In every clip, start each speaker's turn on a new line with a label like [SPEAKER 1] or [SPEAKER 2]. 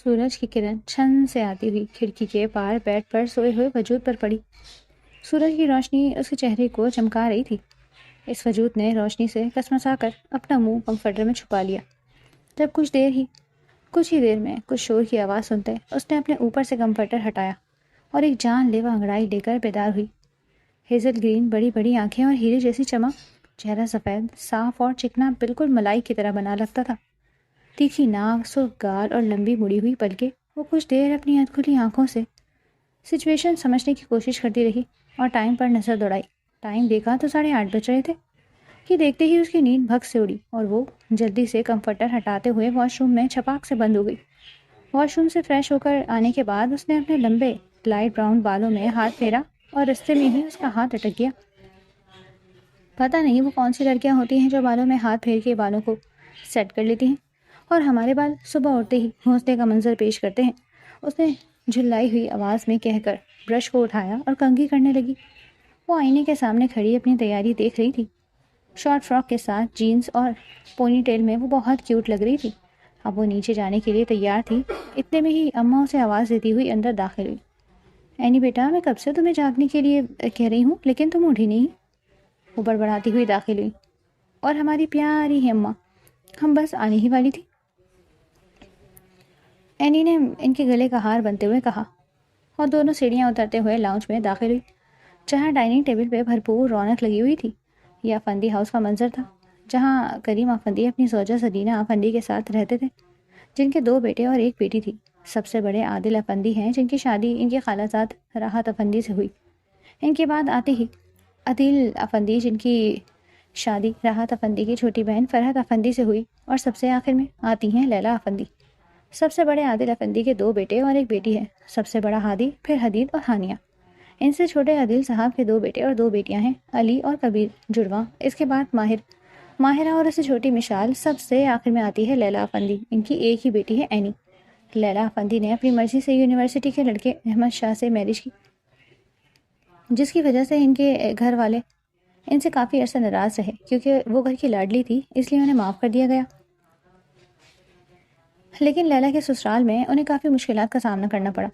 [SPEAKER 1] سورج کی کرن چھن سے آتی ہوئی کھڑکی کے پار بیڈ پر سوئے ہوئے وجود پر پڑی۔ سورج کی روشنی اس کے چہرے کو چمکا رہی تھی۔ اس وجود نے روشنی سے کسمسا کر اپنا منہ کمفرٹر میں چھپا لیا۔ جب کچھ ہی دیر میں کچھ شور کی آواز سنتے اس نے اپنے اوپر سے کمفرٹر ہٹایا اور ایک جان لیوا انگڑائی لے کر بیدار ہوئی۔ ہیزل گرین بڑی بڑی آنکھیں اور ہیرے جیسی چمک، چہرہ سفید، صاف اور چکنا، بالکل ملائی کی طرح بنا لگتا تھا۔ تیکھی ناک، سرخ گال اور لمبی مڑی ہوئی پلکیں۔ وہ کچھ دیر اپنی ادھکھلی آنکھوں سے سچویشن سمجھنے کی کوشش کرتی رہی اور ٹائم پر نظر دوڑائی۔ ٹائم دیکھا تو 8:30 بج رہے تھے۔ یہ دیکھتے ہی اس کی نیند بھگ سے اڑی اور وہ جلدی سے کمفرٹر ہٹاتے ہوئے واش روم میں چھپاک سے بند ہو گئی۔ واش روم سے فریش ہو کر آنے کے بعد اس نے اپنے لمبے لائٹ براؤن بالوں میں ہاتھ پھیرا اور رستے میں ہی اس کا ہاتھ اٹک گیا۔ پتہ نہیں وہ کون سی لڑکیاں ہوتی ہیں جو بالوں میں ہاتھ پھیر کے بالوں کو سیٹ کر لیتی ہیں، اور ہمارے بال صبح اٹھتے ہی گھونسنے کا منظر پیش کرتے ہیں۔ اس نے جھلائی ہوئی آواز میں کہہ کر برش کو اٹھایا اور کنگھی کرنے لگی۔ وہ آئینے کے سامنے کھڑی اپنی تیاری دیکھ رہی تھی۔ شارٹ فراک کے ساتھ جینز اور پونی ٹیل میں وہ بہت کیوٹ لگ رہی تھی۔ اب وہ نیچے جانے کے لیے تیار تھی، اتنے میں ہی اماں اسے آواز دیتی ہوئی اندر داخل ہوئی۔ اینی بیٹا، میں کب سے تمہیں جاگنے کے لیے کہہ رہی ہوں لیکن تم اٹھی نہیں۔ وہ بڑبڑاتی ہوئی داخل ہوئی۔ اور ہماری پیاری ہے اماں، ہم بس آنے ہی والی تھی، اینی نے ان کے گلے کا ہار بنتے ہوئے کہا، اور دونوں سیڑھیاں اترتے ہوئے لاؤنج میں داخل ہوئی، جہاں ڈائننگ ٹیبل پہ بھرپور رونق لگی ہوئی تھی۔ یہ افندی ہاؤس کا منظر تھا، جہاں کریم افندی اپنی زوجہ سرینا افندی کے ساتھ رہتے تھے، جن کے 2 بیٹے اور 1 بیٹی تھی۔ سب سے بڑے عادل افندی ہیں، جن کی شادی ان کے خالہ زاد راحت افندی سے ہوئی۔ ان کے بعد آتے ہی عدیل افندی، جن کی شادی راحت افندی کی چھوٹی بہن فرحت افندی سے ہوئی، اور سب سے آخر میں آتی ہیں لیلا افندی۔ سب سے بڑے عادل افندی کے 2 بیٹے اور 1 بیٹی ہے۔ سب سے بڑا ہادی، پھر حدید اور ہانیہ۔ ان سے چھوٹے عدیل صاحب کے 2 بیٹے اور 2 بیٹیاں ہیں، علی اور کبیر جڑواں۔ اس کے بعد ماہرہ اور اس سے چھوٹی مشال۔ سب سے آخر میں آتی ہے لیلا افندی، ان کی ایک ہی بیٹی ہے اینی۔ لیلا افندی نے اپنی مرضی سے یونیورسٹی کے لڑکے احمد شاہ سے میرج کی، جس کی وجہ سے ان کے گھر والے ان سے کافی عرصہ ناراض رہے، کیونکہ وہ گھر کی لاڈلی تھی، اس لیے انہیں معاف کر دیا گیا۔ لیکن لیلا کے سسرال میں انہیں کافی مشکلات کا سامنا کرنا پڑا،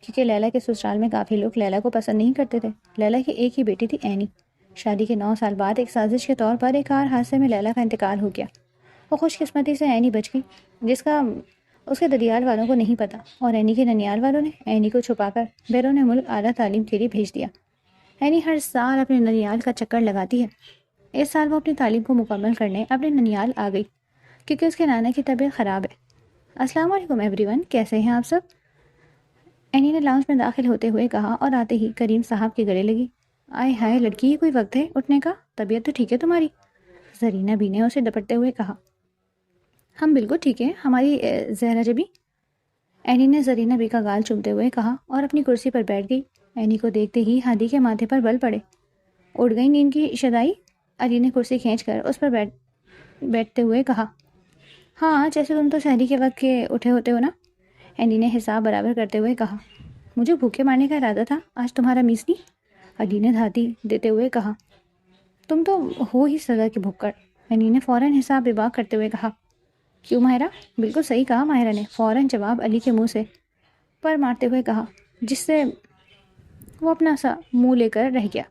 [SPEAKER 1] کیونکہ لیلا کے سسرال میں کافی لوگ لیلا کو پسند نہیں کرتے تھے۔ لیلا کی ایک ہی بیٹی تھی اینی۔ شادی کے 9 سال بعد ایک سازش کے طور پر ایک کار حادثے میں لیلا کا انتقال ہو گیا۔ وہ خوش قسمتی سے اینی بچ گئی، جس کا اس کے ددیال والوں کو نہیں پتا، اور اینی کے ننیال والوں نے اینی کو چھپا کر بیرون ملک اعلیٰ تعلیم کے لیے بھیج دیا۔ اینی ہر سال اپنے ننیال کا چکر لگاتی ہے۔ اس سال وہ اپنی تعلیم کو مکمل کرنے اپنے ننیال آ گئی، کیونکہ اس کے نانا کی طبیعت خراب ہے۔ السلام علیکم ایوری ون، کیسے ہیں آپ سب؟ اینی نے لاؤنج میں داخل ہوتے ہوئے کہا، اور آتے ہی کریم صاحب کے گلے لگی۔ آئے ہائے لڑکی، یہ کوئی وقت ہے اٹھنے کا؟ طبیعت تو ٹھیک ہے تمہاری؟ زرینہ بی نے اسے ڈپٹتے ہوئے کہا۔ ہم بالکل ٹھیک ہیں، ہماری زہرا جبی، اینی نے زرینہ بی کا گال چومتے ہوئے کہا، اور اپنی کرسی پر بیٹھ گئی۔ اینی کو دیکھتے ہی ہادی کے ماتھے پر بل پڑے۔ اڑ گئی نیند کی شدائی؟ علی نے کرسی کھینچ کر اس پر بیٹھتے ہوئے کہا۔ ہاں، جیسے تم تو شادی کے وقت کے اٹھے ہوتے ہو نا، اینی نے حساب برابر کرتے ہوئے کہا۔ مجھے بھوکے مارنے کا ارادہ تھا آج تمہارا میس نہیں، علی نے دھاتی دیتے ہوئے کہا۔ تم تو ہو ہی سزا کے بھکڑ، اینی نے فوراً حساب بباک کرتے ہوئے کہا۔ کیوں ماہرہ؟ بالکل صحیح کہا ماہرہ نے فوراً جواب علی کے منہ سے پر مارتے ہوئے کہا، جس سے وہ اپنا سا منہ لے کر رہ گیا۔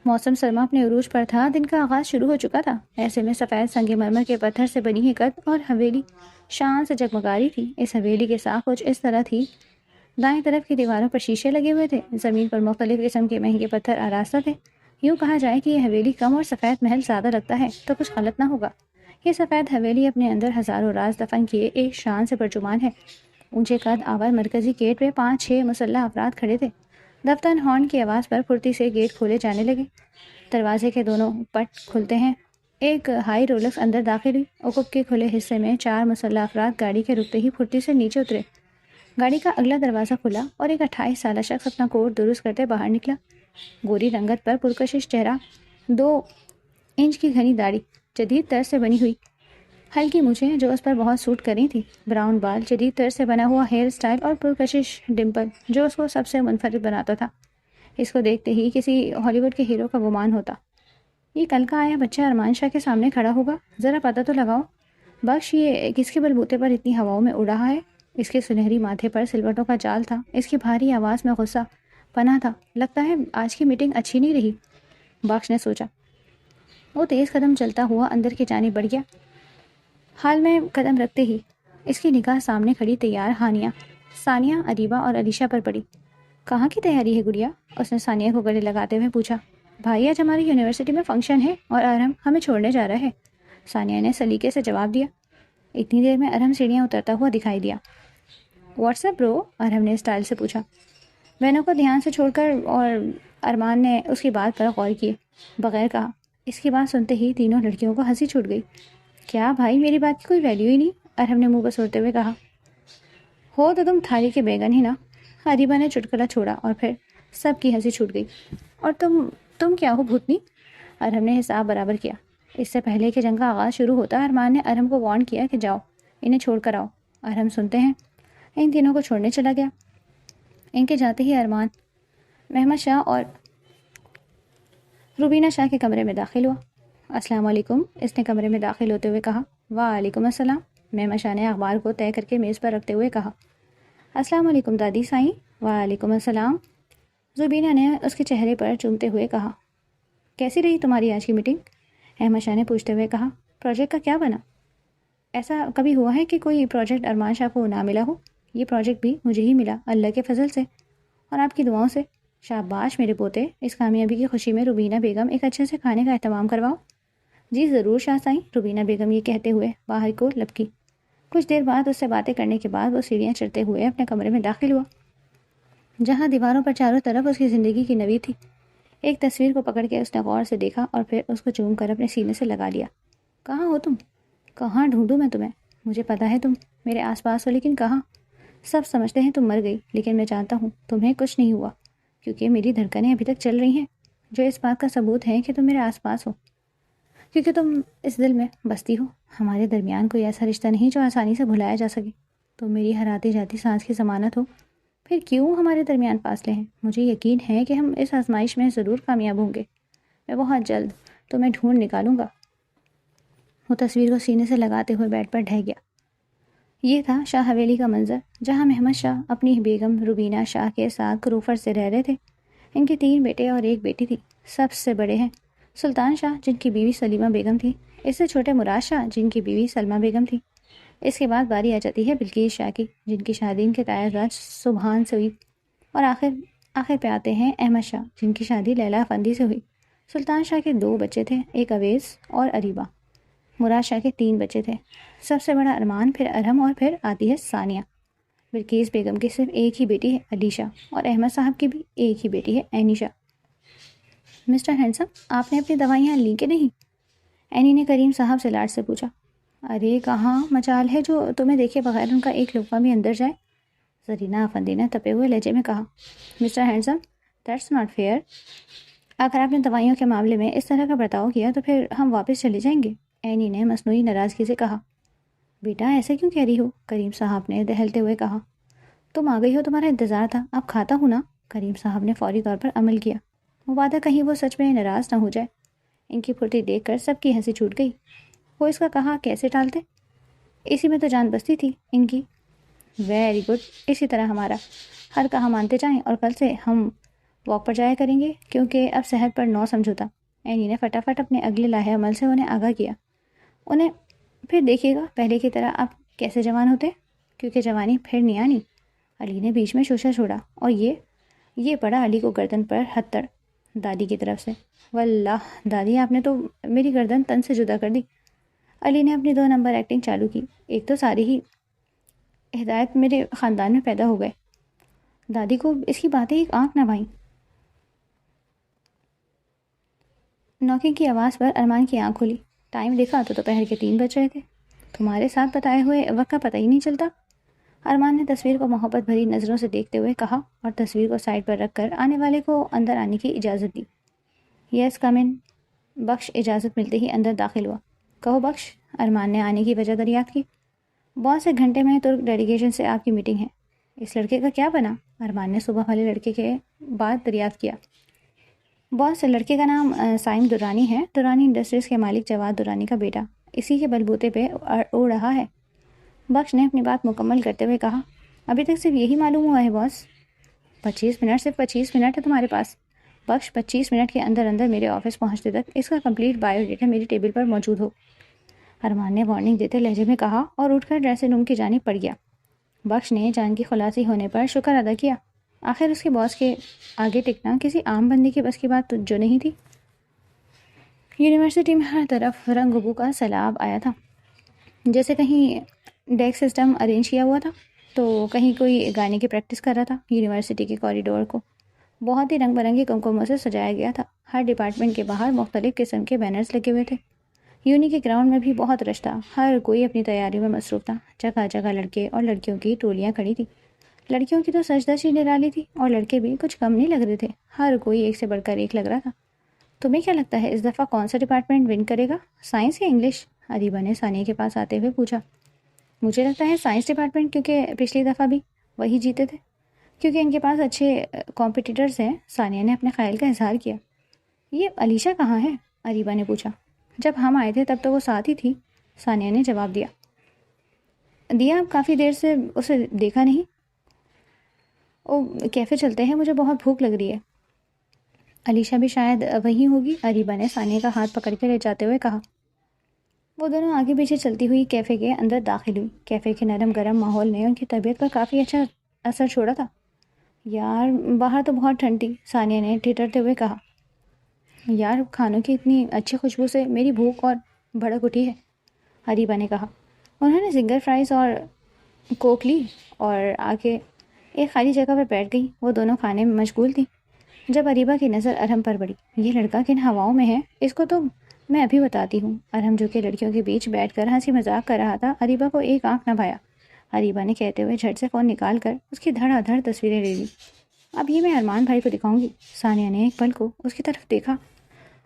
[SPEAKER 1] موسم سرما اپنے عروج پر تھا، دن کا آغاز شروع ہو چکا تھا۔ ایسے میں سفید سنگ مرمر کے پتھر سے بنی حکت اور حویلی شان سے جگمگا رہی تھی۔ اس حویلی کی ساکھ کچھ اس طرح تھی، دائیں طرف کی دیواروں پر شیشے لگے ہوئے تھے، زمین پر مختلف قسم کے مہنگے پتھر آراستہ تھے۔ یوں کہا جائے کہ یہ حویلی کم اور سفید محل زیادہ لگتا ہے تو کچھ غلط نہ ہوگا۔ یہ سفید حویلی اپنے اندر ہزاروں راز دفن کیے ایک شان سے پرچمان ہے۔ اونچے قد آور مرکزی گیٹ پہ 5-6 مسلح افراد کھڑے تھے۔ دفتن ہارن کی آواز پر پھرتی سے گیٹ کھولے جانے لگے۔ دروازے کے دونوں پٹ کھلتے ہیں۔ ایک ہائی رولکس اندر داخل ہوئی۔ عقب کے کھلے حصے میں 4 مسلح افراد گاڑی کے رکتے ہی پھرتی سے نیچے اترے۔ گاڑی کا اگلا دروازہ کھلا اور ایک 28 سالہ شخص اپنا کوٹ درست کرتے باہر نکلا۔ گوری رنگت پر پرکشش چہرہ، 2 انچ کی گھنی داڑھی جدید طرز سے بنی ہوئی، ہلکی مونچھیں جو اس پر بہت سوٹ کر رہی تھی، براؤن بال، جدید طرز سے بنا ہوا ہیئر سٹائل اور پرکشش ڈمپل جو اس کو سب سے منفرد بناتا تھا۔ اس کو دیکھتے ہی کسی ہالی ووڈ کے ہیرو کا گمان ہوتا۔ یہ کل کا آیا بچہ ارمان شاہ کے سامنے کھڑا ہوگا، ذرا پتہ تو لگاؤ۔ بخش یہ کس کے بلبوتے پر اتنی ہواؤں میں اڑ رہا ہے؟ اس کے سنہری ماتھے پر سلوٹوں کا جال تھا، اس کی بھاری آواز میں غصہ پناہ تھا۔ لگتا ہے آج کی میٹنگ اچھی نہیں رہی، بخش نے سوچا۔ وہ تیز قدم چلتا ہوا اندر کی جانب بڑھ گیا۔ حال میں قدم رکھتے ہی اس کی نگاہ سامنے کھڑی تیار ہانیہ، ثانیہ، اریبہ اور علیشہ پر پڑی۔ کہاں کی تیاری ہے گڑیا؟ اس نے ثانیہ کو گلے لگاتے ہوئے پوچھا۔ بھائی آج ہماری یونیورسٹی میں فنکشن ہے اور ارہم ہمیں چھوڑنے جا رہا ہے، ثانیہ نے سلیقے سے جواب دیا۔ اتنی دیر میں ارہم سیڑھیاں اترتا ہوا دکھائی دیا۔ واٹس اپ برو؟ ارہم نے اسٹائل سے پوچھا۔ بہنوں کو دھیان سے چھوڑ کر اور ارمان نے اس کی بات پر غور کیے بغیر کہا۔ اس کی بات سنتے ہی تینوں لڑکیوں کو ہنسی چھوٹ گئی۔ کیا بھائی میری بات کی کوئی ویلیو ہی نہیں؟ ارہم نے منہ بسورتے ہوئے کہا۔ ہو تو تم تھالی کے بیگن ہی نا، اریبہ نے چٹکلا چھوڑا اور پھر سب کی ہنسی چھوٹ گئی۔ اور تم کیا ہو بھوتنی؟ ارہم نے حساب برابر کیا۔ اس سے پہلے کہ جنگ کا آغاز شروع ہوتا ارمان نے ارہم کو وارن کیا کہ جاؤ انہیں چھوڑ کر آؤ۔ ارہم سنتے ہیں ان تینوں کو چھوڑنے چلا گیا۔ ان کے جاتے ہی ارمان محمد شاہ اور روبینہ شاہ کے کمرے میں داخل ہوا۔ السلام علیکم، اس نے کمرے میں داخل ہوتے ہوئے کہا۔ وعلیکم السلام، محمد شاہ نے اخبار کو طے کر کے میز پر رکھتے ہوئے کہا۔ السلام علیکم دادی سائیں۔ وعلیکم السلام، روبینہ نے اس کے چہرے پر چومتے ہوئے کہا۔ کیسی رہی تمہاری آج کی میٹنگ؟ احمد شاہ نے پوچھتے ہوئے کہا۔ پروجیکٹ کا کیا بنا؟ ایسا کبھی ہوا ہے کہ کوئی پروجیکٹ ارمان شاہ کو نہ ملا ہو؟ یہ پروجیکٹ بھی مجھے ہی ملا، اللہ کے فضل سے اور آپ کی دعاؤں سے۔ شاباش میرے پوتے، اس کامیابی کی خوشی میں روبینہ بیگم ایک اچھے سے کھانے کا اہتمام کرواؤ۔ جی ضرور شاہ سائیں، روبینہ بیگم یہ کہتے ہوئے باہر کو لپکی۔ کچھ دیر بعد اس سے باتیں کرنے کے بعد وہ سیڑھیاں چڑھتے ہوئے اپنے کمرے میں داخل ہوا، جہاں دیواروں پر چاروں طرف اس کی زندگی کی نوید تھی۔ ایک تصویر کو پکڑ کے اس نے غور سے دیکھا اور پھر اس کو چوم کر اپنے سینے سے لگا لیا۔ کہاں ہو تم؟ کہاں ڈھونڈوں میں تمہیں؟ مجھے پتا ہے تم میرے آس پاس ہو، لیکن کہاں؟ سب سمجھتے ہیں تم مر گئی، لیکن میں جانتا ہوں تمہیں کچھ نہیں ہوا، کیونکہ میری دھڑکنیں ابھی تک چل رہی ہیں، جو اس بات کا ثبوت ہے کہ تم میرے آس پاس ہو، کیونکہ تم اس دل میں بستی ہو۔ ہمارے درمیان کوئی ایسا رشتہ نہیں جو آسانی سے بھلایا جا سکے۔ تم میری ہر آتی جاتی سانس کی ضمانت ہو، پھر کیوں ہمارے درمیان فاصلے ہیں؟ مجھے یقین ہے کہ ہم اس آزمائش میں ضرور کامیاب ہوں گے۔ میں بہت جلد تمہیں ڈھونڈ نکالوں گا۔ وہ تصویر کو سینے سے لگاتے ہوئے بیڈ پر ڈھہ گیا۔ یہ تھا شاہ حویلی کا منظر، جہاں محمد شاہ اپنی بیگم روبینہ شاہ کے ساتھ کروفر سے رہ رہے تھے۔ ان کے 3 بیٹے اور 1 بیٹی تھی۔ سب سے بڑے ہیں سلطان شاہ، جن کی بیوی سلیمہ بیگم تھی۔ اس سے چھوٹے مراد شاہ، جن کی بیوی سلمہ بیگم تھی۔ اس کے بعد باری آ جاتی ہے بلقیس شاہ کی، جن کی شادی ان کے تائرراج سبحان سے ہوئی، اور آخر پہ آتے ہیں احمد شاہ، جن کی شادی لیلا افندی سے ہوئی۔ سلطان شاہ کے 2 بچے تھے، ایک اویس اور اریبہ۔ مراد شاہ کے 3 بچے تھے، سب سے بڑا ارمان، پھر ارہم اور پھر آتی ہے ثانیہ۔ بلقیس بیگم کی صرف ایک ہی بیٹی ہے علیشہ، اور احمد صاحب کی بھی ایک ہی بیٹی ہے عینشہ۔ مسٹر ہینڈسم، آپ نے اپنی دوائیاں لیں کہ نہیں؟ اینی نے کریم صاحب سے لاڈ سے پوچھا۔ ارے کہاں مجال ہے جو تمہیں دیکھے بغیر ان کا ایک لقمہ بھی اندر جائے، زرینہ افندی نے تپے ہوئے لہجے میں کہا۔ Mister handsome, that's not fair. اگر آپ نے دوائیوں کے معاملے میں اس طرح کا برتاؤ کیا تو پھر ہم واپس چلے جائیں گے، اینی نے مصنوعی ناراضگی سے کہا۔ بیٹا ایسے کیوں کہہ رہی ہو؟ کریم صاحب نے دہلتے ہوئے کہا۔ تم آ گئی ہو، تمہارا انتظار تھا، اب کھاتا ہوں نا۔ کریم صاحب نے فوری طور پر عمل کیا، مبادہ کہیں وہ سچ میں ناراض نہ ہو جائے۔ ان کی پھرتی دیکھ کر سب کی ہنسی چھوٹ گئی۔ وہ اس کا کہا کیسے ٹالتے، اسی میں تو جان بستی تھی ان کی۔ ویری گڈ، اسی طرح ہمارا ہر کہا مانتے جائیں، اور کل سے ہم واک پر جایا کریں گے، کیونکہ اب صحت پر نو سمجھوتا۔ اینی نے فٹافٹ اپنے اگلے لاہے عمل سے انہیں آگاہ کیا۔ انہیں پھر دیکھیے گا پہلے کی طرح آپ کیسے جوان ہوتے، کیونکہ جوانی پھر نہیں آنی۔ علی نے بیچ میں شوشہ چھوڑا، اور یہ پڑا علی کو گردن پر ہتھڑ دادی کی طرف سے۔ واللہ دادی، آپ نے تو میری گردن تن سے جدا کر دی۔ علی نے اپنی 2 نمبر ایکٹنگ چالو کی۔ ایک تو ساری ہی ہدایت میرے خاندان میں پیدا ہو گئے، دادی کو اس کی باتیں ایک آنکھ نہ بھائیں۔ نوکنگ کی آواز پر ارمان کی آنکھ کھلی۔ ٹائم دیکھا تو دوپہر کے 3 بج رہے تھے۔ تمہارے ساتھ بتائے ہوئے وقت کا پتہ ہی نہیں چلتا، ارمان نے تصویر کو محبت بھری نظروں سے دیکھتے ہوئے کہا، اور تصویر کو سائڈ پر رکھ کر آنے والے کو اندر آنے کی اجازت دی۔ یس کم ان۔ بخش اجازت ملتے ہی اندر داخل ہوا۔ کہو بخش، ارمان نے آنے کی وجہ دریافت کی۔ باس 1 گھنٹے میں ترک ڈیلیگیشن سے آپ کی میٹنگ ہے۔ اس لڑکے کا کیا بنا؟ ارمان نے صبح والے لڑکے کے بعد دریافت کیا۔ باس، لڑکے کا نام سائم درانی ہے، درانی انڈسٹریز کے مالک جواد درانی کا بیٹا، اسی کے بلبوتے پہ اڑ رہا ہے۔ بخش نے اپنی بات مکمل کرتے ہوئے کہا، ابھی تک صرف یہی معلوم ہوا ہے باس۔ 25 منٹ؟ صرف 25 منٹ ہے تمہارے پاس؟ بخش، 25 منٹ کے اندر اندر میرے آفس پہنچتے تک اس کا کمپلیٹ بایو ڈیٹا میری ٹیبل پر موجود ہو، ارمان نے وارننگ دیتے لہجے میں کہا اور اٹھ کر ڈریسنگ روم کی جانب پڑ گیا۔ بخش نے جان کی خلاصی ہونے پر شکر ادا کیا، آخر اس کے باس کے آگے ٹکنا کسی عام بندے کی بس کی بات جو نہیں تھی۔ یونیورسٹی میں ہر طرف رنگ و بو کا سیلاب آیا تھا، جیسے کہیں ڈیک سسٹم ارینج کیا ہوا تھا تو کہیں کوئی گانے کی پریکٹس کر رہا تھا۔ یونیورسٹی کے کوریڈور کو بہت ہی رنگ برنگی کمکموں سے سجایا گیا تھا۔ ہر ڈپارٹمنٹ کے باہر مختلف قسم کے بینرز لگے ہوئے تھے۔ یونی کے گراؤنڈ میں بھی بہت رش تھا، ہر کوئی اپنی تیاریوں میں مصروف تھا۔ جگہ جگہ لڑکے اور لڑکیوں کی ٹولیاں کھڑی تھیں۔ لڑکیوں کی تو سجدش ہی نرالی تھی اور لڑکے بھی کچھ کم نہیں لگ رہے تھے، ہر کوئی ایک سے بڑھ کر ایک لگ رہا تھا۔ تمہیں کیا لگتا ہے اس دفعہ کون سا ڈپارٹمنٹ ون کرے گا، سائنس یا انگلش؟ ادیبہ نے ثانیہ کے پاس آتے ہوئے پوچھا۔ مجھے لگتا ہے سائنس ڈپارٹمنٹ، کیونکہ پچھلی دفعہ بھی وہی جیتے تھے، کیونکہ ان کے پاس اچھے کمپٹیٹرز ہیں، ثانیہ نے اپنے خیال کا اظہار کیا۔ یہ علیشہ کہاں ہے؟ ادیبہ نے پوچھا۔ جب ہم آئے تھے تب تو وہ ساتھ ہی تھی، ثانیہ نے جواب دیا۔ اب کافی دیر سے اسے دیکھا نہیں۔ او کیفے چلتے ہیں، مجھے بہت بھوک لگ رہی ہے۔ علیشہ بھی شاید وہی ہوگی، ادیبہ نے ثانیہ کا ہاتھ پکڑ کے لے جاتے ہوئے کہا۔ وہ دونوں آگے پیچھے چلتی ہوئی کیفے کے اندر داخل ہوئی۔ کیفے کے نرم گرم ماحول نے ان کی طبیعت پر کافی اچھا اثر چھوڑا تھا۔ یار باہر تو بہت ٹھنڈ تھی، ثانیہ نے ٹھٹھرتے ہوئے کہا۔ یار کھانوں کی اتنی اچھی خوشبو سے میری بھوک اور بھڑک اٹھی ہے، ادیبہ نے کہا۔ انہوں نے زنگر فرائز اور کوک لی اور آ کے ایک خالی جگہ پر بیٹھ گئی۔ وہ دونوں کھانے میں مشغول تھیں جب ادیبہ کی نظر ارحم پر پڑی۔ یہ لڑکا کن ہواؤں میں ہے، اس کو تو میں ابھی بتاتی ہوں۔ ارحم جو کہ لڑکیوں کے بیچ بیٹھ کر ہنسی مذاق کر رہا تھا، ادیبہ کو ایک آنکھ نہ بھایا۔ ادیبہ نے کہتے ہوئے جھٹ سے فون نکال کر اس کی دھڑا دھڑ تصویریں لے لی۔ اب یہ میں ارمان بھائی کو دکھاؤں گی۔ ثانیہ نے ایک پل کو اس کی طرف دیکھا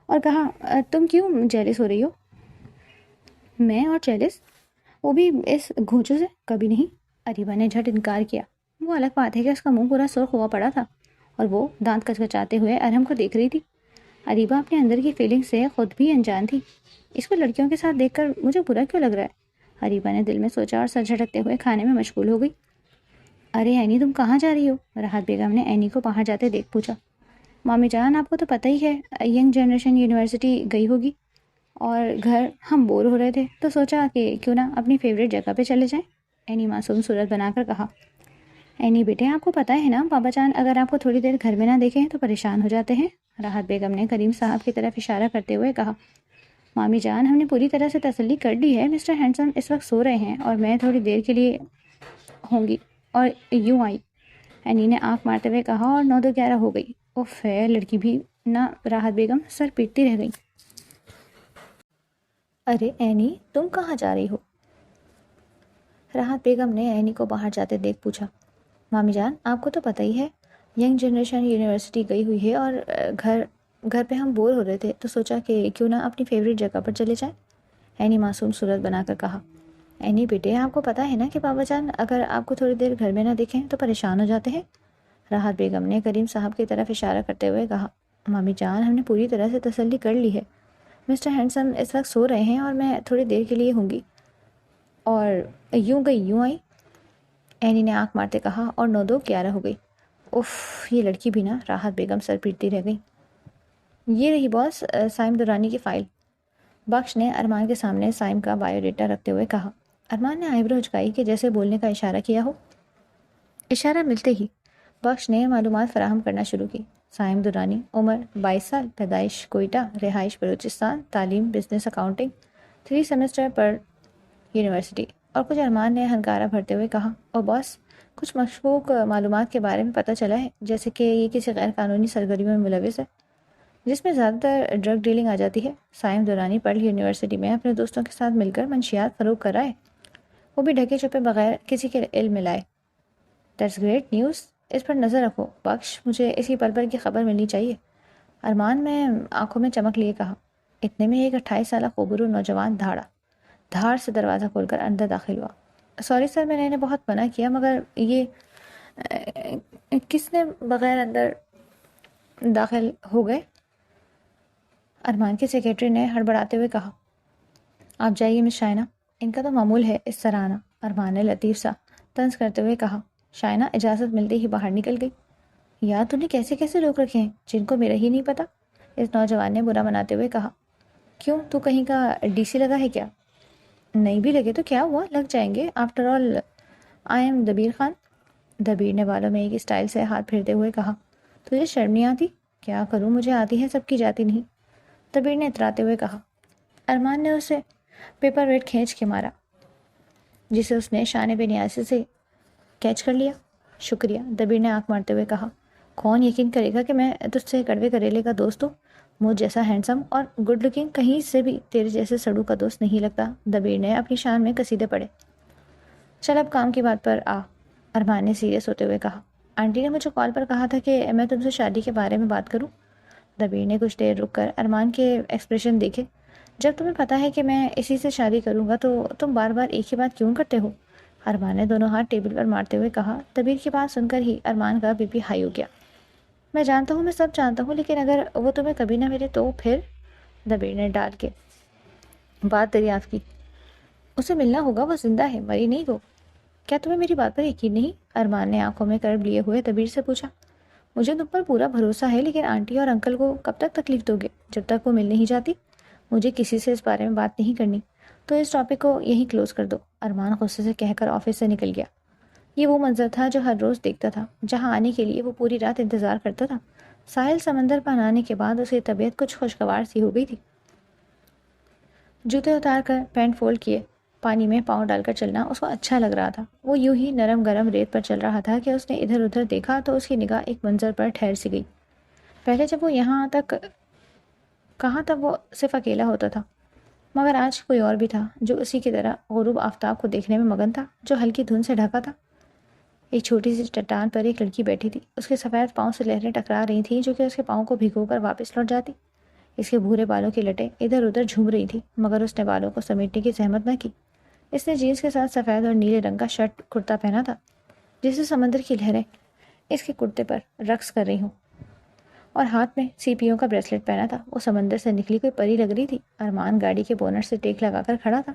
[SPEAKER 1] اور کہا، تم کیوں جیلس ہو رہی ہو؟ میں اور جیلس؟ وہ بھی اس گھوچو سے؟ کبھی نہیں، ادیبہ نے جھٹ انکار کیا۔ وہ الگ بات ہے کہ اس کا منہ پورا سرخ ہوا پڑا تھا اور وہ دانت کچکچاتے ہوئے ارحم کو دیکھ رہی تھی۔ ادیبہ اپنے اندر کی فیلنگ سے خود بھی انجان تھی۔ اس کو لڑکیوں کے ساتھ دیکھ کر مجھے برا کیوں لگ رہا ہے، ادیبہ نے دل میں سوچا اور سر جھٹکتے ہوئے کھانے میں مشغول ہو گئی۔ ارے اینی تم کہاں جا رہی ہو؟ راحت بیگم نے اینی کو باہر جاتے دیکھ پوچھا۔ مامی جان آپ کو تو پتہ ہی ہے، ینگ جنریشن یونیورسٹی گئی ہوگی اور گھر ہم بور ہو رہے تھے تو سوچا کہ کیوں نہ اپنی فیوریٹ جگہ پہ چلے جائیں، اینی معصوم صورت بنا کر کہا۔ اینی بیٹے آپ کو پتہ ہے نا بابا جان اگر آپ کو تھوڑی دیر گھر میں نہ دیکھیں تو پریشان ہو جاتے ہیں، راحت بیگم نے کریم صاحب کی طرف اشارہ کرتے ہوئے کہا۔ مامی جان ہم نے پوری طرح سے تسلی کر لی ہے، مسٹر ہینڈسم اس وقت سو رہے ہیں اور میں تھوڑی دیر کے لیے ہوں گی اور یوں آئی، اینی نے آنکھ مارتے ہوئے کہا، اور 9:11 ہو گئی۔ اف ہے لڑکی بھی نہ، راحت بیگم سر پیٹتی رہ گئی۔ ارے اینی تم کہاں جا رہی ہو؟ راحت بیگم نے اینی کو باہر جاتے دیکھ پوچھا۔ مامی جان آپ کو تو پتہ ہی ہے، ینگ جنریشن یونیورسٹی گئی ہوئی ہے اور گھر پہ ہم بور ہو رہے تھے تو سوچا کہ کیوں نہ اپنی فیوریٹ جگہ پر چلے جائیں، اینی معصوم صورت بنا کر کہا۔ اینی بیٹے آپ کو پتہ ہے نا کہ بابا جان اگر آپ کو تھوڑی دیر گھر میں نہ دیکھیں تو پریشان ہو جاتے ہیں، راحت بیگم نے کریم صاحب کی طرف اشارہ کرتے ہوئے کہا۔ مامی جان ہم نے پوری طرح سے تسلی کر لی ہے، مسٹر ہینڈسم اس وقت سو رہے ہیں اور میں تھوڑی دیر کے لیے ہوں گی اور یوں گئی یوں آئی، اینی نے آنکھ مارتے کہا، اور 9:11 ہو گئی۔ اف یہ لڑکی بھی نا، راحت بیگم سر پیٹتی رہ گئی۔ یہ رہی باس سائم دورانی کی فائل، بخش نے ارمان کے سامنے سائم کا بایو ڈیٹا رکھتے ہوئے کہا۔ ارمان نے آئی برو جھکائی کہ جیسے بولنے کا اشارہ کیا ہو۔ اشارہ ملتے ہی بخش نے معلومات فراہم کرنا شروع کی۔ سائم دورانی، عمر 22 سال، پیدائش کوئٹہ، رہائش بلوچستان، تعلیم بزنس اکاؤنٹنگ، 3 سیمسٹر پر یونیورسٹی، اور کچھ ارمان نے ہنکارہ بھرتے ہوئے کہا، اور باس کچھ مشکوک معلومات کے بارے میں پتہ چلا ہے، جیسے کہ یہ کسی غیر قانونی سرگرمیوں میں ملوث ہے جس میں زیادہ تر ڈرگ ڈیلنگ آ جاتی ہے۔ سائم دورانی پرل یونیورسٹی میں اپنے دوستوں کے ساتھ مل کر منشیات فروخت کر رہا ہے، وہ بھی ڈھکے چھپے بغیر کسی کے علم میں لائے۔ دیٹس گریٹ نیوز، اس پر نظر رکھو بخش، مجھے اسی پل پر کی خبر ملنی چاہیے، ارمان میں آنکھوں میں چمک لیے کہا۔ اتنے میں ایک 28 سالہ خوبرو نوجوان دھاڑ سے دروازہ کھول کر اندر داخل ہوا۔ سوری سر میں نے بہت منع کیا، مگر یہ کس نے بغیر اندر داخل ہو گئے؟ ارمان کے سیکریٹری نے ہڑبڑاتے ہوئے کہا۔ آپ جائیے مس شائنہ، ان کا تو معمول ہے اس طرح آنا، ارمان نے لطیف سا طنز کرتے ہوئے کہا۔ شائنہ اجازت ملتے ہی باہر نکل گئی۔ یار تو نے کیسے کیسے لوگ رکھے ہیں جن کو میرا ہی نہیں پتا، اس نوجوان نے برا مناتے ہوئے کہا۔ کیوں، تو کہیں کا ڈی سی لگا ہے کیا؟ نہیں بھی لگے تو کیا ہوا، لگ جائیں گے، after all I am Dabir Khan. Dabir نے بالوں میں ایک اسٹائل سے ہاتھ پھیرتے ہوئے کہا۔ تجھے شرم نہیں آتی؟ کیا کروں، مجھے آتی ہے، سب کی جاتی نہیں، دبیر نے اتراتے ہوئے کہا۔ ارمان نے اسے پیپر ویٹ کھینچ کے مارا، جسے اس نے شان بے نیازی سے کیچ کر لیا۔ شکریہ، دبیر نے آنکھ مارتے ہوئے کہا۔ کون یقین کرے گا کہ میں تجھ سے کڑوے کریلے کا دوست ہوں؟ مجھ جیسا ہینڈسم اور گڈ لکنگ کہیں سے بھی تیرے جیسے سڑو کا دوست نہیں لگتا، دبیر نے اپنی شان میں قصیدے پڑھے۔ چل اب کام کی بات پر آ، ارمان نے سیریس ہوتے ہوئے کہا۔ آنٹی نے مجھے کال پر کہا تھا کہ میں تم سے شادی کے بارے میں بات کروں۔ دبیر نے کچھ دیر رک کر ارمان کے ایکسپریشن دیکھے۔ جب تمہیں پتا ہے کہ میں اسی سے شادی کروں گا تو تم بار بار ایک ہی بات کیوں کرتے ہو؟ ارمان نے دونوں ہاتھ ٹیبل پر مارتے ہوئے کہا۔ دبیر کی بات سن کر ہی ارمان کا بی پی ہائی ہو گیا۔ میں جانتا ہوں، میں سب جانتا ہوں، لیکن اگر وہ تمہیں کبھی نہ ملے تو پھر؟ دبیر نے ڈال کے بات دریافت کی۔ اسے ملنا ہوگا، وہ زندہ ہے، مری نہیں وہ۔ کیا تمہیں میری بات پر یقین نہیں؟ ارمان نے آنکھوں میں کرب لیے ہوئے دبیر سے پوچھا۔ مجھے تم پر پورا بھروسہ ہے، لیکن آنٹی اور انکل کو کب تک تکلیف دو گے؟ جب تک وہ مل نہیں جاتی؟ مجھے کسی سے اس بارے میں بات نہیں کرنی، تو اس ٹاپک کو یہیں کلوز کر دو، ارمان غصے سے کہہ کر آفس سے نکل گیا۔ یہ وہ منظر تھا جو ہر روز دیکھتا تھا، جہاں آنے کے لیے وہ پوری رات انتظار کرتا تھا۔ ساحل سمندر پر آنے کے بعد اسے طبیعت کچھ خوشگوار سی ہو گئی تھی۔ جوتے اتار کر پینٹ فولڈ کیے، پانی میں پاؤں ڈال کر چلنا اس کو اچھا لگ رہا تھا۔ وہ یوں ہی نرم گرم ریت پر چل رہا تھا کہ اس نے ادھر ادھر دیکھا تو اس کی نگاہ ایک منظر پر ٹھہر سی گئی۔ پہلے جب وہ یہاں تک کہاں تب وہ صرف اکیلا ہوتا تھا، مگر آج کوئی اور بھی تھا جو اسی کی طرح غروب آفتاب کو دیکھنے میں مگن تھا، جو ہلکی دھند سے ڈھکا تھا۔ ایک چھوٹی سی چٹان پر ایک لڑکی بیٹھی تھی، اس کے سفید پاؤں سے لہریں ٹکرا رہی تھیں جو کہ اس کے پاؤں کو بھگو کر واپس لوٹ جاتی۔ اس کے بھورے بالوں کی لٹیں ادھر ادھر جھوم رہی تھی، مگر اس نے بالوں کو سمیٹنے کی زحمت نہ کی۔ اس نے جینس کے ساتھ سفید اور نیلے رنگ کا شرٹ کرتا پہنا تھا، جسے سمندر کی لہریں اس کے کرتے پر رقص کر رہی ہوں، اور ہاتھ میں سیپیوں کا بریسلٹ پہنا تھا۔ وہ سمندر سے نکلی کوئی پری لگ رہی تھی۔ ارمان گاڑی کے بونٹ سے ٹیک لگا کر کھڑا تھا۔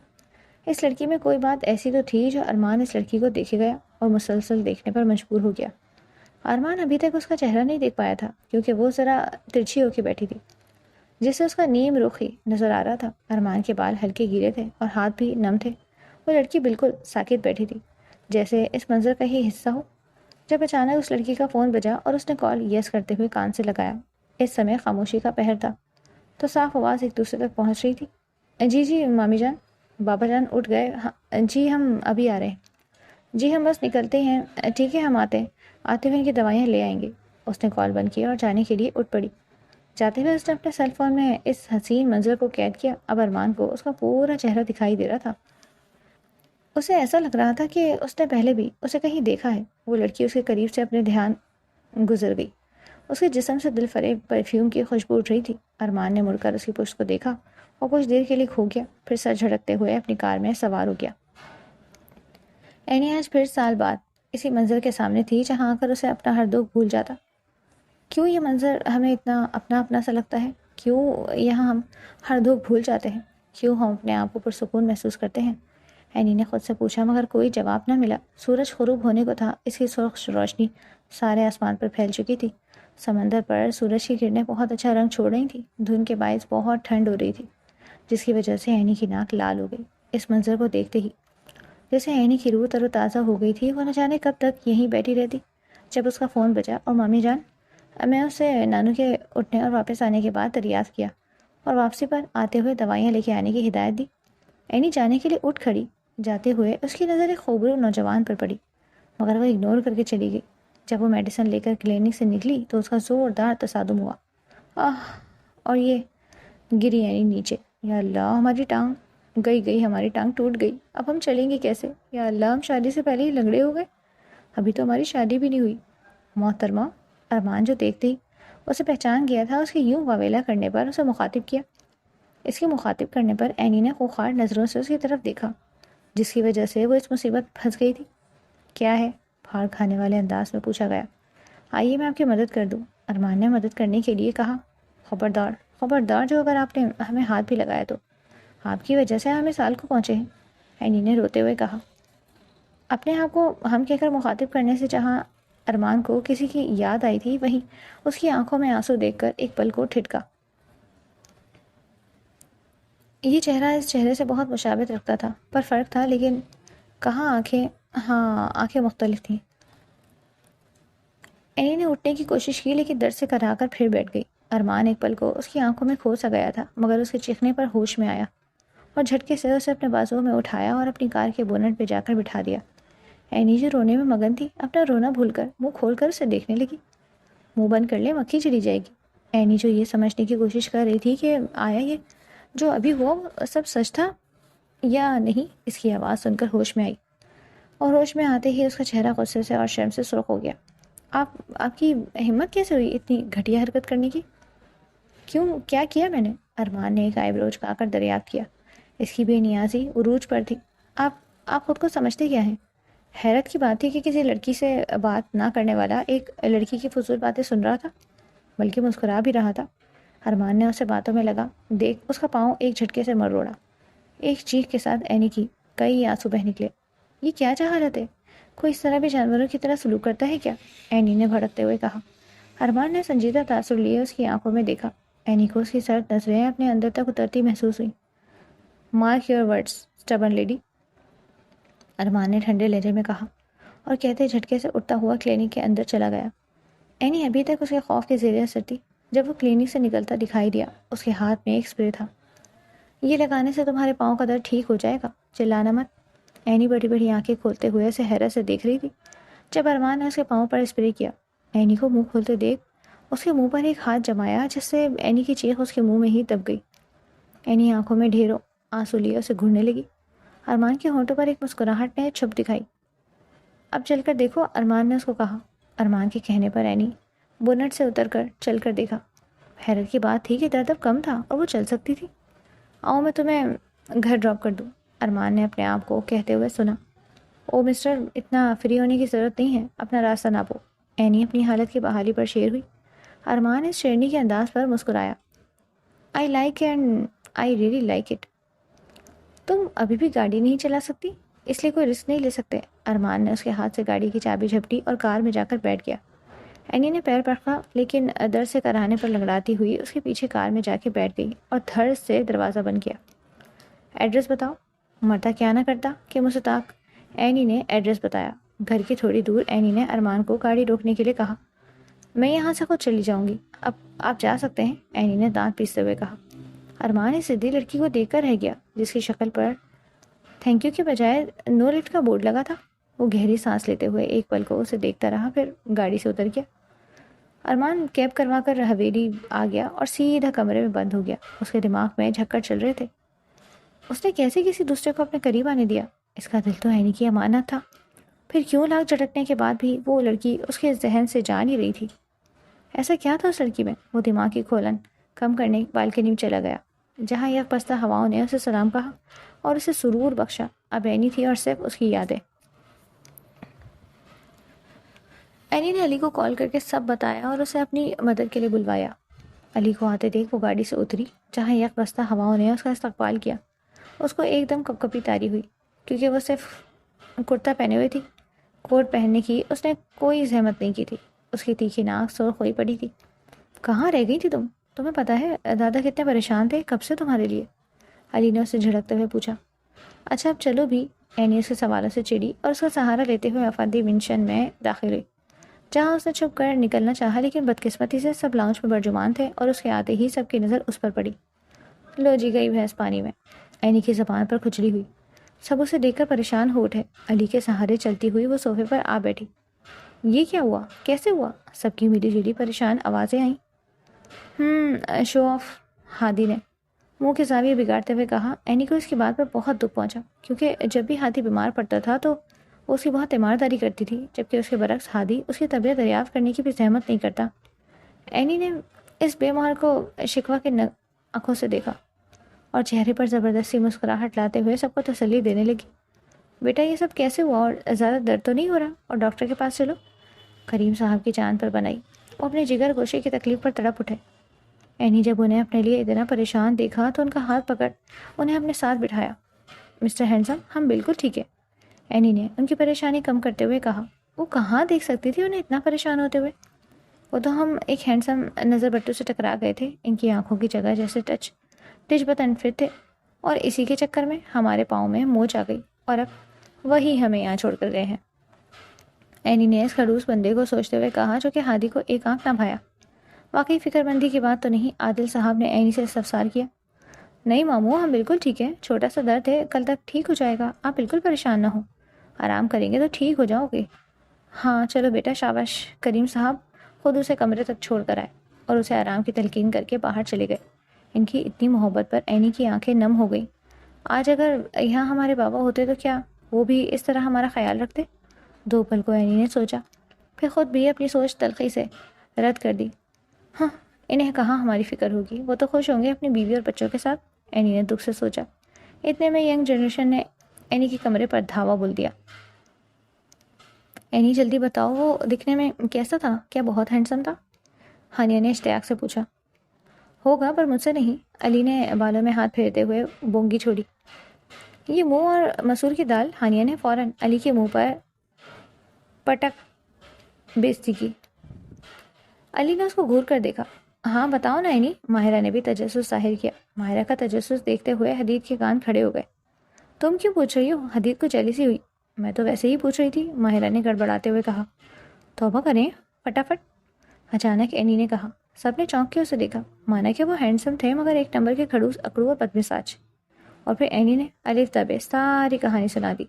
[SPEAKER 1] اس لڑکی میں کوئی بات ایسی تو تھی جو ارمان اس لڑکی کو دیکھے گیا اور مسلسل دیکھنے پر مجبور ہو گیا۔ ارمان ابھی تک اس کا چہرہ نہیں دیکھ پایا تھا، کیونکہ وہ ذرا ترچھی ہو کے بیٹھی تھی، جس سے اس کا نیم رخ ہی نظر آ رہا تھا۔ ارمان کے بال ہلکے گیلے تھے اور ہاتھ بھی نم تھے۔ وہ لڑکی بالکل ساکت بیٹھی تھی، جیسے اس منظر کا ہی حصہ ہو۔ جب اچانک اس لڑکی کا فون بجا اور اس نے کال یس کرتے ہوئے کان سے لگایا۔ اس سمے خاموشی کا پہر تھا، تو صاف آواز ایک دوسرے تک پہنچ رہی تھی۔ جی جی مامی جان، بابا جان اٹھ گئے؟ جی ہم ابھی آ رہے ہیں۔ جی ہم بس نکلتے ہیں، ٹھیک ہے ہم آتے ہوئے ان کی دوائیاں لے آئیں گے۔ اس نے کال بند کیا اور جانے کے لیے اٹھ پڑی۔ جاتے ہوئے اس نے اپنے سیل فون میں اس حسین منظر کو قید کیا۔ اب ارمان کو اس کا پورا چہرہ دکھائی دے رہا تھا۔ اسے ایسا لگ رہا تھا کہ اس نے پہلے بھی اسے کہیں دیکھا ہے۔ وہ لڑکی اس کے قریب سے اپنے دھیان گزر گئی۔ اس کے جسم سے دل فریب پرفیوم کی خوشبو اٹھ رہی تھی۔ ارمان نے مڑ کر اس کی پشت کو دیکھا اور کچھ دیر کے لیے کھو گیا، پھر سر جھٹکتے ہوئے اپنی کار میں سوار ہو گیا۔ اینی آج پھر سال بعد اسی منظر کے سامنے تھی جہاں آ کر اسے اپنا ہر دکھ بھول جاتا۔ کیوں یہ منظر ہمیں اتنا اپنا اپنا سا لگتا ہے؟ کیوں یہاں ہم ہر دکھ بھول جاتے ہیں؟ کیوں ہم اپنے آپ کو پرسکون محسوس کرتے ہیں؟ اینی نے خود سے پوچھا، مگر کوئی جواب نہ ملا۔ سورج غروب ہونے کو تھا، اس کی سرخ روشنی سارے آسمان پر پھیل چکی تھی۔ سمندر پر سورج کی کرنیں بہت اچھا رنگ چھوڑ رہی تھیں۔ دھند کے باعث بہت ٹھنڈ ہو رہی تھی، جس کی وجہ سے اینی کی ناک لال ہو گئی۔ اس منظر کو دیکھتے ہی جیسے اینی کی روح تر و تازہ ہو گئی تھی۔ وہ نہ جانے کب تک یہیں بیٹھی رہتی۔ جب اس کا فون بجا اور مامی جان، میں اسے نانو کے اٹھنے اور واپس آنے کے بعد دریافت کیا اور واپسی پر آتے ہوئے دوائیاں لے کے آنے کی ہدایت دی۔ اینی جانے کے لیے اٹھ کھڑی۔ جاتے ہوئے اس کی نظر ایک خوبصورت نوجوان پر پڑی، مگر وہ اگنور کر کے چلی گئی۔ جب وہ میڈیسن لے کر کلینک سے نکلی تو اس کا زوردار تصادم ہوا۔ اور یہ گری اینی نیچے۔ یا اللہ، ہماری ٹانگ گئی ہماری ٹانگ ٹوٹ گئی، اب ہم چلیں گے کیسے؟ یا اللہ، ہم شادی سے پہلے ہی لنگڑے ہو گئے، ابھی تو ہماری شادی بھی نہیں ہوئی۔ محترمہ، ارمان جو دیکھتے ہی اسے پہچان گیا تھا، اس کی یوں واویلا کرنے پر اسے مخاطب کیا۔ اس کے مخاطب کرنے پر اینی نے خوخار نظروں سے اس کی طرف دیکھا، جس کی وجہ سے وہ اس مصیبت پھنس گئی تھی۔ کیا ہے؟ پھاڑ کھانے والے انداز میں پوچھا گیا۔ آئیے میں آپ کی مدد کر دوں، ارمان نے مدد کرنے کے لیے کہا۔ خبردار جو اگر آپ نے ہمیں ہاتھ بھی لگایا تو۔ آپ کی وجہ سے ہم اس حال کو پہنچے ہیں، اینی نے روتے ہوئے کہا۔ اپنے آپ کو ہم کہہ کر مخاطب کرنے سے جہاں ارمان کو کسی کی یاد آئی تھی، وہیں اس کی آنکھوں میں آنسو دیکھ کر ایک پل کو ٹھٹکا۔ یہ چہرہ اس چہرے سے بہت مشابہت رکھتا تھا، پر فرق تھا، لیکن کہاں آنکھیں، ہاں آنکھیں مختلف تھیں۔ اینی نے اٹھنے کی کوشش کی لیکن درد سے کرا کر پھر بیٹھ گئی۔ ارمان ایک پل کو اس کی آنکھوں میں کھو سا گیا تھا، مگر اس کے چیخنے پر ہوش میں آیا اور جھٹکے سے اسے اپنے بازوؤں میں اٹھایا اور اپنی کار کے بونٹ پہ جا کر بٹھا دیا۔ اینی جو رونے میں مگن تھی، اپنا رونا بھول کر منہ کھول کر اسے دیکھنے لگی۔ منہ بند کر لے، مکھی چلی جائے گی۔ اینی جو یہ سمجھنے کی کوشش کر رہی تھی کہ آیا یہ جو ابھی ہوا سب سچ تھا یا نہیں، اس کی آواز سن کر ہوش میں آئی، اور ہوش میں آتے ہی اس کا چہرہ غصے سے اور شرم سے سرخ ہو گیا۔ آپ کی ہمت کیسے ہوئی اتنی گھٹیا حرکت کرنے کی؟ کیا کیا میں نے؟ ارمان نے ایک آئی برو جھکا کر دریافت کیا۔ اس کی بے نیازی عروج پر تھی۔ آپ خود کو سمجھتے کیا ہیں؟ حیرت کی بات تھی کہ کسی لڑکی سے بات نہ کرنے والا ایک لڑکی کی فضول باتیں سن رہا تھا، بلکہ مسکرا بھی رہا تھا۔ ارمان نے اسے باتوں میں لگا دیکھ اس کا پاؤں ایک جھٹکے سے مروڑا۔ ایک چیخ کے ساتھ اینی کی کئی آنسو بہہ نکلے۔ یہ کیا جہالت ہے؟ کوئی اس طرح بھی جانوروں کی طرح سلوک کرتا ہے کیا؟ اینی نے بھڑکتے ہوئے کہا۔ ارمان نے سنجیدہ تاثر لیے اس کی آنکھوں میں دیکھا۔ اینی کو اس کی سرد نظریں اپنے اندر تک اترتی محسوس ہوئی۔ Mark your words stubborn lady, Armaan نے ٹھنڈے لہجے میں کہا، اور کہتے جھٹکے سے اٹھتا ہوا کلینک کے اندر چلا گیا۔ اینی ابھی تک اس کے خوف کے زیر اثر تھی۔ جب وہ کلینک سے نکلتا دکھائی دیا، اس کے ہاتھ میں ایک اسپرے تھا۔ یہ لگانے سے تمہارے پاؤں کا درد ٹھیک ہو جائے گا، چلانا مت۔ اینی بڑی بڑی آنکھیں کھولتے ہوئے اسے حیرت سے دیکھ رہی تھی۔ جب ارمان نے اس کے پاؤں پر اسپرے کیا، اینی کو منہ کھولتے دیکھ اس کے منہ پر ایک ہاتھ جمایا، جس سے اینی کی چیخ اس کے منہ میں ہی دب گئی۔ اینی آنکھوں میں ڈھیروں آنسو لیے اسے گھورنے لگی۔ ارمان کے ہونٹوں پر ایک مسکراہٹ نے چھپ دکھائی۔ اب چل کر دیکھو، ارمان نے اس کو کہا۔ ارمان کے کہنے پر اینی بونٹ سے اتر کر چل کر دیکھا۔ حیرت کی بات تھی کہ درد اب کم تھا اور وہ چل سکتی تھی۔ آؤ میں تمہیں گھر ڈراپ کر دوں، ارمان نے اپنے آپ کو کہتے ہوئے سنا۔ او مسٹر، اتنا فری ہونے کی ضرورت نہیں ہے، اپنا راستہ ناپو۔ اینی اپنی حالت کی بحالی پر شیر ہوئی۔ ارمان اس شیرنی کے انداز پر مسکرایا۔ I like and I really like it. تم ابھی بھی گاڑی نہیں چلا سکتی، اس لیے کوئی رسک نہیں لے سکتے۔ ارمان نے اس کے ہاتھ سے گاڑی کی چابی جھپٹی اور کار میں جا کر بیٹھ گیا۔ اینی نے پیر پرکھا، لیکن در سے کرانے پر لنگڑاتی ہوئی اس کے پیچھے کار میں جا کے بیٹھ گئی اور دھڑ سے دروازہ بند کیا۔ ایڈریس بتاؤ، مرتا کیا نہ کرتا کہ مستاق۔ اینی نے ایڈریس بتایا۔ گھر کی تھوڑی دور اینی نے ارمان کو گاڑی روکنے کے لیے کہا۔ میں یہاں سے خود چلی جاؤں گی، اب آپ جا سکتے ہیں، اینی نے دانت پیستے ہوئے کہا۔ ارمان اس سدھی لڑکی کو دیکھ کر رہ گیا، جس کی شکل پر تھینک یو کے بجائے نو لفٹ کا بورڈ لگا تھا۔ وہ گہری سانس لیتے ہوئے ایک پل کو اسے دیکھتا رہا، پھر گاڑی سے اتر گیا۔ ارمان کیب کروا کر حویلی آ گیا اور سیدھا کمرے میں بند ہو گیا۔ اس کے دماغ میں جھکڑ چل رہے تھے۔ اس نے کیسے کسی دوسرے کو اپنے قریب آنے دیا؟ اس کا دل تو اینی کی امانت تھا، پھر کیوں لاکھ جھٹکنے کے بعد بھی وہ لڑکی اس کے ذہن سے جا نہیں رہی تھی؟ ایسا کیا تھا اس لڑکی میں؟ وہ دماغ کی کھولن کم کرنے بالکنی میں چلا گیا، جہاں یک پستہ ہواؤں نے اسے سلام کہا اور اسے سرور بخشا۔ اب اینی تھی اور صرف اس کی یادیں۔ اینی نے علی کو کال کر کے سب بتایا اور اسے اپنی مدد کے لیے بلوایا۔ علی کو آتے دیکھ وہ گاڑی سے اتری، جہاں یک بستہ ہواؤں نے اس کا استقبال کیا۔ اس کو ایک دم کپکپی طاری ہوئی، کیونکہ وہ صرف کرتا پہنے ہوئے تھی۔ کوٹ پہننے کی اس نے کوئی زحمت نہیں کی تھی۔ اس کی تیکھی ناک سرخ ہوئی پڑی تھی۔ کہاں رہ گئی تھی تم؟ تمہیں پتہ ہے دادا کتنے پریشان تھے کب سے تمہارے لیے؟ علی نے اسے جھڑکتے ہوئے پوچھا۔ اچھا اب چلو بھی، اینی اس کے سوالوں سے چڑی اور اس کا سہارا لیتے ہوئے افادی منشن میں داخل ہوئی، جہاں اس نے چھپ کر نکلنا چاہا، لیکن بدقسمتی سے سب لاؤنج میں برجمان تھے اور اس کے آتے ہی سب کی نظر اس پر پڑی۔ لو جی گئی بھینس پانی میں، اینی کی زبان پر کھجلی ہوئی۔ سب اسے دیکھ کر پریشان ہو اٹھے۔ علی کے سہارے چلتی ہوئی وہ صوفے پر آ بیٹھی۔ یہ کیا ہوا؟ کیسے ہوا؟ سب کی ملی جلی پریشان آوازیں آئیں۔ شو آف، ہادی نے منہ کے زاویے بگاڑتے ہوئے کہا۔ اینی کو اس کی بات پر بہت دکھ پہنچا، کیونکہ جب بھی ہادی بیمار پڑتا تھا تو وہ اس کی بہت تیمارداری کرتی تھی، جبکہ اس کے برعکس ہادی اس کی طبیعت دریافت کرنے کی بھی زحمت نہیں کرتا۔ اینی نے اس بے مہر کو شکوہ کے آنکھوں سے دیکھا اور چہرے پر زبردستی مسکراہٹ لاتے ہوئے سب کو تسلی دینے لگی۔ بیٹا یہ سب کیسے ہوا اور زیادہ درد تو نہیں ہو رہا؟ اور ڈاکٹر کے پاس چلو۔ کریم صاحب کی جان پر بنائی، وہ اپنے جگر گوشے کی تکلیف پر تڑپ اٹھے۔ اینی جب انہیں اپنے لیے اتنا پریشان دیکھا تو ان کا ہاتھ پکڑ انہیں اپنے ساتھ بٹھایا۔ مسٹر ہینڈسم، ہم بالکل ٹھیک ہے، اینی نے ان کی پریشانی کم کرتے ہوئے کہا۔ وہ کہاں دیکھ سکتی تھی انہیں اتنا پریشان ہوتے ہوئے؟ وہ تو ہم ایک ہینڈسم نظر بٹو سے ٹکرا گئے تھے، ان کی آنکھوں کی جگہ جیسے ٹچ بت انفٹ تھے، اور اسی کے چکر میں ہمارے پاؤں میں موچ آ گئی اور اب وہی ہمیں یہاں چھوڑ کر گئے ہیں۔ اینی نے اس خڑوس بندے کو سوچتے ہوئے کہا جو کہ ہادی کو ایک آنکھ نہ بھایا۔ واقعی فکر مندی کی بات تو نہیں؟ عادل صاحب نے اینی سے استفسار کیا۔ نہیں ماموں، ہم بالکل ٹھیک ہیں، چھوٹا سا درد ہے، کل تک ٹھیک ہو جائے گا، آپ بالکل پریشان نہ ہوں، آرام کریں گے تو ٹھیک ہو جاؤ گے۔ ہاں چلو بیٹا، شاباش۔ کریم صاحب خود اسے کمرے تک چھوڑ کر آئے اور اسے آرام کی تلقین کر کے باہر چلے گئے۔ ان کی اتنی محبت پر اینی کی آنکھیں نم ہو گئیں۔ آج اگر یہاں ہمارے بابا ہوتے تو کیا وہ بھی اس طرح ہمارا خیال رکھتے؟ دو پل کو اینی نے سوچا، پھر خود بھی اپنی سوچ تلخی سے رد کر دی۔ ہاں، انہیں کہاں ہماری فکر ہوگی، وہ تو خوش ہوں گے اپنی بیوی اور بچوں کے ساتھ، اینی نے دکھ سے سوچا۔ اتنے میں ینگ جنریشن نے اینی کے کمرے پر دھاوا بول دیا۔ اینی جلدی بتاؤ، وہ دکھنے میں کیسا تھا؟ کیا بہت ہینڈسم تھا؟ ہانیہ نے اشتیاق سے پوچھا۔ ہوگا پر مجھ سے نہیں، علی نے بالوں میں ہاتھ پھیرتے ہوئے بونگی چھوڑی۔ یہ منہ اور مسور کی دال، ہانیہ نے فوراً علی کے منہ پر پٹک بےزتی کی۔ علی نے اس کو گھور کر دیکھا۔ ہاں بتاؤ نا اینی، ماہرہ نے بھی تجسس ظاہر کیا۔ ماہرہ کا تجسس دیکھتے ہوئے حدید کے کان کھڑے ہو گئے۔ تم کیوں پوچھ رہی ہو؟ حدید کو جیلسی ہوئی۔ میں تو ویسے ہی پوچھ رہی تھی، ماہرہ نے گڑبڑاتے ہوئے کہا۔ توبہ کریں فٹافٹ، اچانک اینی نے کہا۔ سب نے چونک کے اسے دیکھا، مانا کہ وہ ہینڈسم تھے مگر ایک نمبر کے کھڑوس، اکڑو اور بدمزاج۔ اور پھر اینی نے الف تا ب ساری کہانی سنا دی۔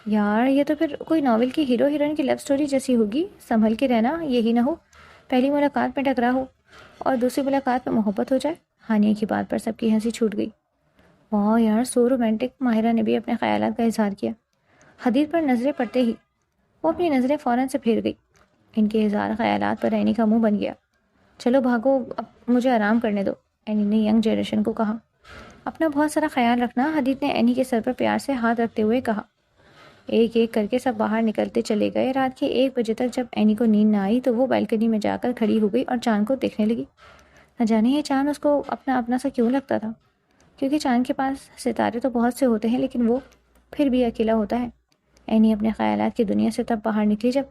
[SPEAKER 1] یار یہ تو پھر کوئی ناول کی ہیرو ہیروئن کی لو سٹوری جیسی ہوگی۔ سنبھل کے رہنا، یہی نہ ہو پہلی ملاقات میں ٹکرا ہو اور دوسری ملاقات میں محبت ہو جائے۔ ہانیہ کی بات پر سب کی ہنسی چھوٹ گئی۔ واہ یار، سو رومانٹک، ماہرہ نے بھی اپنے خیالات کا اظہار کیا۔ حدید پر نظریں پڑتے ہی وہ اپنی نظریں فوراً سے پھیر گئی۔ ان کے اظہار خیالات پر اینی کا منہ بن گیا۔ چلو بھاگو، اب مجھے آرام کرنے دو، اینی نے ینگ جنریشن کو کہا۔ اپنا بہت سارا خیال رکھنا، حدید نے اینی کے سر پر پیار سے ہاتھ رکھتے ہوئے کہا۔ ایک ایک کر کے سب باہر نکلتے چلے گئے۔ رات کے 1 بجے تک جب اینی کو نیند نہ آئی تو وہ بالکنی میں جا کر کھڑی ہو گئی اور چاند کو دیکھنے لگی۔ نہ جانے یہ چاند اس کو اپنا اپنا سا کیوں لگتا تھا، کیونکہ چاند کے پاس ستارے تو بہت سے ہوتے ہیں لیکن وہ پھر بھی اکیلا ہوتا ہے۔ اینی اپنے خیالات کی دنیا سے تب باہر نکلی جب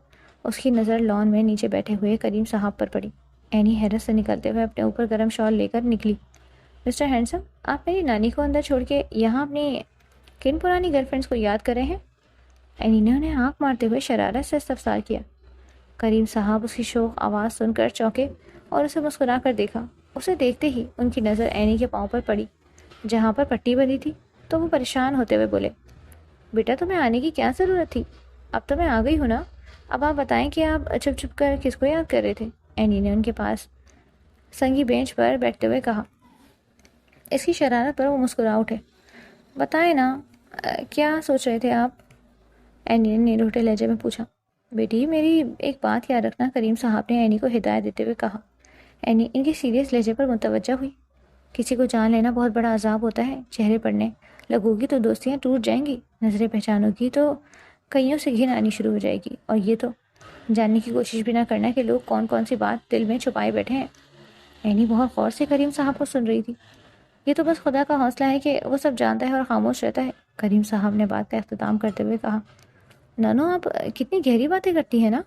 [SPEAKER 1] اس کی نظر لان میں نیچے بیٹھے ہوئے کریم صاحب پر پڑی۔ اینی حیرت سے نکلتے ہوئے اپنے اوپر گرم شال لے کر نکلی۔ مسٹر ہینڈسم، آپ میری نانی کو اندر چھوڑ کے یہاں اپنی کن پرانی گرل فرینڈس کو یاد کر رہے ہیں؟ اینی نے انہیں آنکھ مارتے ہوئے شرارت سے استفسار کیا۔ کریم صاحب اس کی شوخ آواز سن کر چونکے اور اسے مسکرا کر دیکھا۔ اسے دیکھتے ہی ان کی نظر اینی کے پاؤں پر پڑی جہاں پر پٹی بندھی تھی، تو وہ پریشان ہوتے ہوئے بولے، بیٹا تمہیں آنے کی کیا ضرورت تھی؟ اب تو میں آ گئی ہوں نا، اب آپ بتائیں کہ آپ چھپ چھپ کر کس کو یاد کر رہے تھے؟ اینی نے ان کے پاس سنگی بینچ پر بیٹھتے ہوئے کہا۔ اس کی شرارت پر وہ مسکرا اٹھے۔ بتائیں نا، کیا سوچ رہے تھے آپ؟ اینی نے نیروٹے لہجے میں پوچھا۔ بیٹی میری ایک بات یاد رکھنا، کریم صاحب نے اینی کو ہدایت دیتے ہوئے کہا۔ اینی ان کی سیریس لہجے پر متوجہ ہوئی۔ کسی کو جان لینا بہت بڑا عذاب ہوتا ہے، چہرے پڑنے لگو گی تو دوستیاں ٹوٹ جائیں گی، نظریں پہچانو گی تو کئیوں سے گھن آنی شروع ہو جائے گی، اور یہ تو جاننے کی کوشش بھی نہ کرنا کہ لوگ کون کون سی بات دل میں چھپائے بیٹھے ہیں۔ اینی بہت غور سے کریم صاحب کو سن رہی تھی۔ یہ تو بس خدا کا حوصلہ ہے کہ وہ سب جانتا ہے اور خاموش رہتا ہے، کریم صاحب نے بات کا اختتام کرتے ہوئے کہا۔ نانو آپ کتنی گہری باتیں کرتی ہیں نا،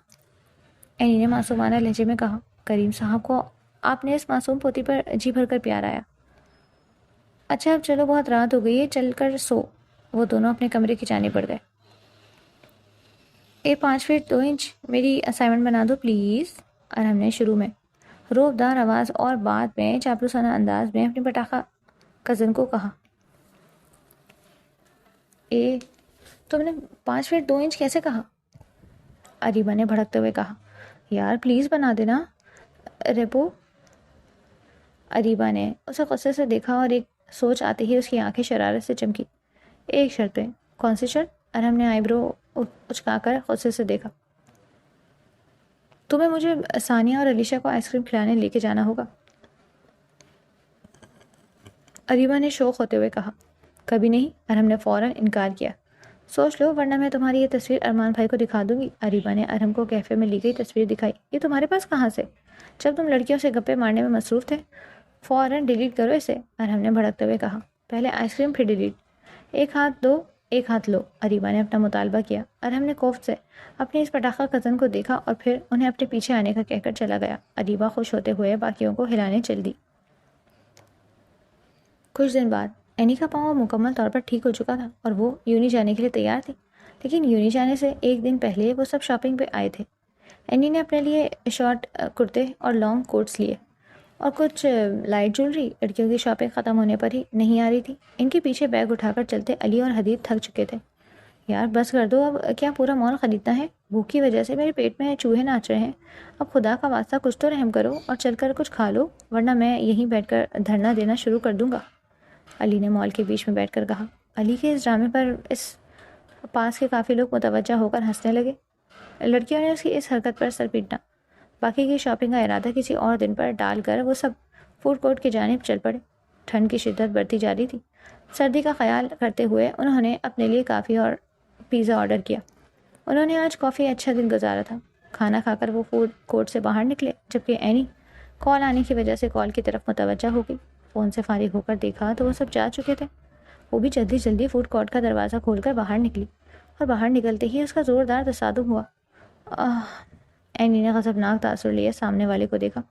[SPEAKER 1] اینی نے معصومانہ لہجے میں کہا۔ کریم صاحب کو آپ نے اس معصوم پوتی پر جی بھر کر پیار آیا۔ اچھا اب چلو، بہت رات ہو گئی ہے، چل کر سو۔ وہ دونوں اپنے کمرے کی جانب بڑھ گئے۔ 5 فٹ 2 انچ میری اسائنمنٹ بنا دو پلیز، ارحم نے شروع میں روبدار آواز اور بعد میں چاپلوسانہ انداز میں اپنی پٹاخہ کزن کو کہا۔ تم نے 5 فٹ 2 انچ کیسے کہا؟ اریبہ نے بھڑکتے ہوئے کہا۔ یار پلیز بنا دینا ریپو۔ اریبہ نے اسے غصے سے دیکھا اور ایک سوچ آتے ہی اس کی آنکھیں شرارت سے چمکی۔ ایک شرط پہ۔ کون سی شرط؟ ارحم نے آئی برو اچکا کر غصے سے دیکھا۔ تمہیں مجھے ثانیہ اور علیشہ کو آئس کریم کھلانے لے کے جانا ہوگا، اریبہ نے شوق ہوتے ہوئے کہا۔ کبھی نہیں، ارحم نے فوراً انکار کیا۔ سوچ لو ورنہ میں تمہاری یہ تصویر ارمان بھائی کو دکھا دوں گی۔ اریبہ نے ارحم کو کیفے میں لی گئی تصویر دکھائی۔ یہ تمہارے پاس کہاں سے؟ جب تم لڑکیوں سے گپے مارنے میں مصروف تھے فوراً ڈیلیٹ کرو اسے، ارحم نے بھڑکتے ہوئے کہا۔ پہلے آئس کریم پھر ڈیلیٹ۔ ایک ہاتھ دو، ایک ہاتھ لو، اریبہ نے اپنا مطالبہ کیا۔ ارحم نے کوفت سے اپنی اس پٹاخہ کزن کو دیکھا اور پھر انہیں اپنے پیچھے آنے کا کہہ کر چلا گیا۔ اریبہ خوش ہوتے ہوئے باقیوں کو ہلانے چل دی۔ کچھ دن بعد اینی کا پاؤں مکمل طور پر ٹھیک ہو چکا تھا اور وہ یونی جانے کے لیے تیار تھی، لیکن یونی جانے سے ایک دن پہلے وہ سب شاپنگ پہ آئے تھے۔ اینی نے اپنے لیے شارٹ کرتے اور لانگ کوٹس لیے اور کچھ لائٹ جولری۔ لڑکیوں کی شاپنگ ختم ہونے پر ہی نہیں آ رہی تھی۔ ان کے پیچھے بیگ اٹھا کر چلتے علی اور حدید تھک چکے تھے۔ یار بس کر دو، اب کیا پورا مال خریدنا ہے؟ بھوک کی وجہ سے میرے پیٹ میں چوہے ناچ رہے ہیں۔ اب خدا کا واسطہ کچھ تو رحم کرو اور چل کر کچھ کھا لو، ورنہ میں یہیں بیٹھ کر دھرنا دینا شروع کر دوں گا، علی نے مال کے بیچ میں بیٹھ کر کہا۔ علی کے اس ڈرامے پر پاس کے کافی لوگ متوجہ ہو کر ہنسنے لگے۔ لڑکیوں نے اس کی اس حرکت پر سر پیٹنا، باقی کی شاپنگ کا ارادہ کسی اور دن پر ڈال کر وہ سب فوڈ کورٹ کی جانب چل پڑے۔ ٹھنڈ کی شدت بڑھتی جا رہی تھی۔ سردی کا خیال کرتے ہوئے انہوں نے اپنے لیے کافی اور پیزا آرڈر کیا۔ انہوں نے آج کافی اچھا دن گزارا تھا۔ کھانا کھا کر وہ فوڈ کورٹ سے باہر نکلے، جبکہ اینی کال آنے کی وجہ سے کال کی طرف متوجہ ہو گئی۔ فون سے فارغ ہو کر دیکھا تو وہ سب جا چکے تھے۔ وہ بھی جلدی جلدی فوڈ کورٹ کا دروازہ کھول کر باہر نکلی اور باہر نکلتے ہی اس کا زوردار تصادم ہوا۔ اینی نے غضبناک تاثر لیے سامنے والے کو دیکھا۔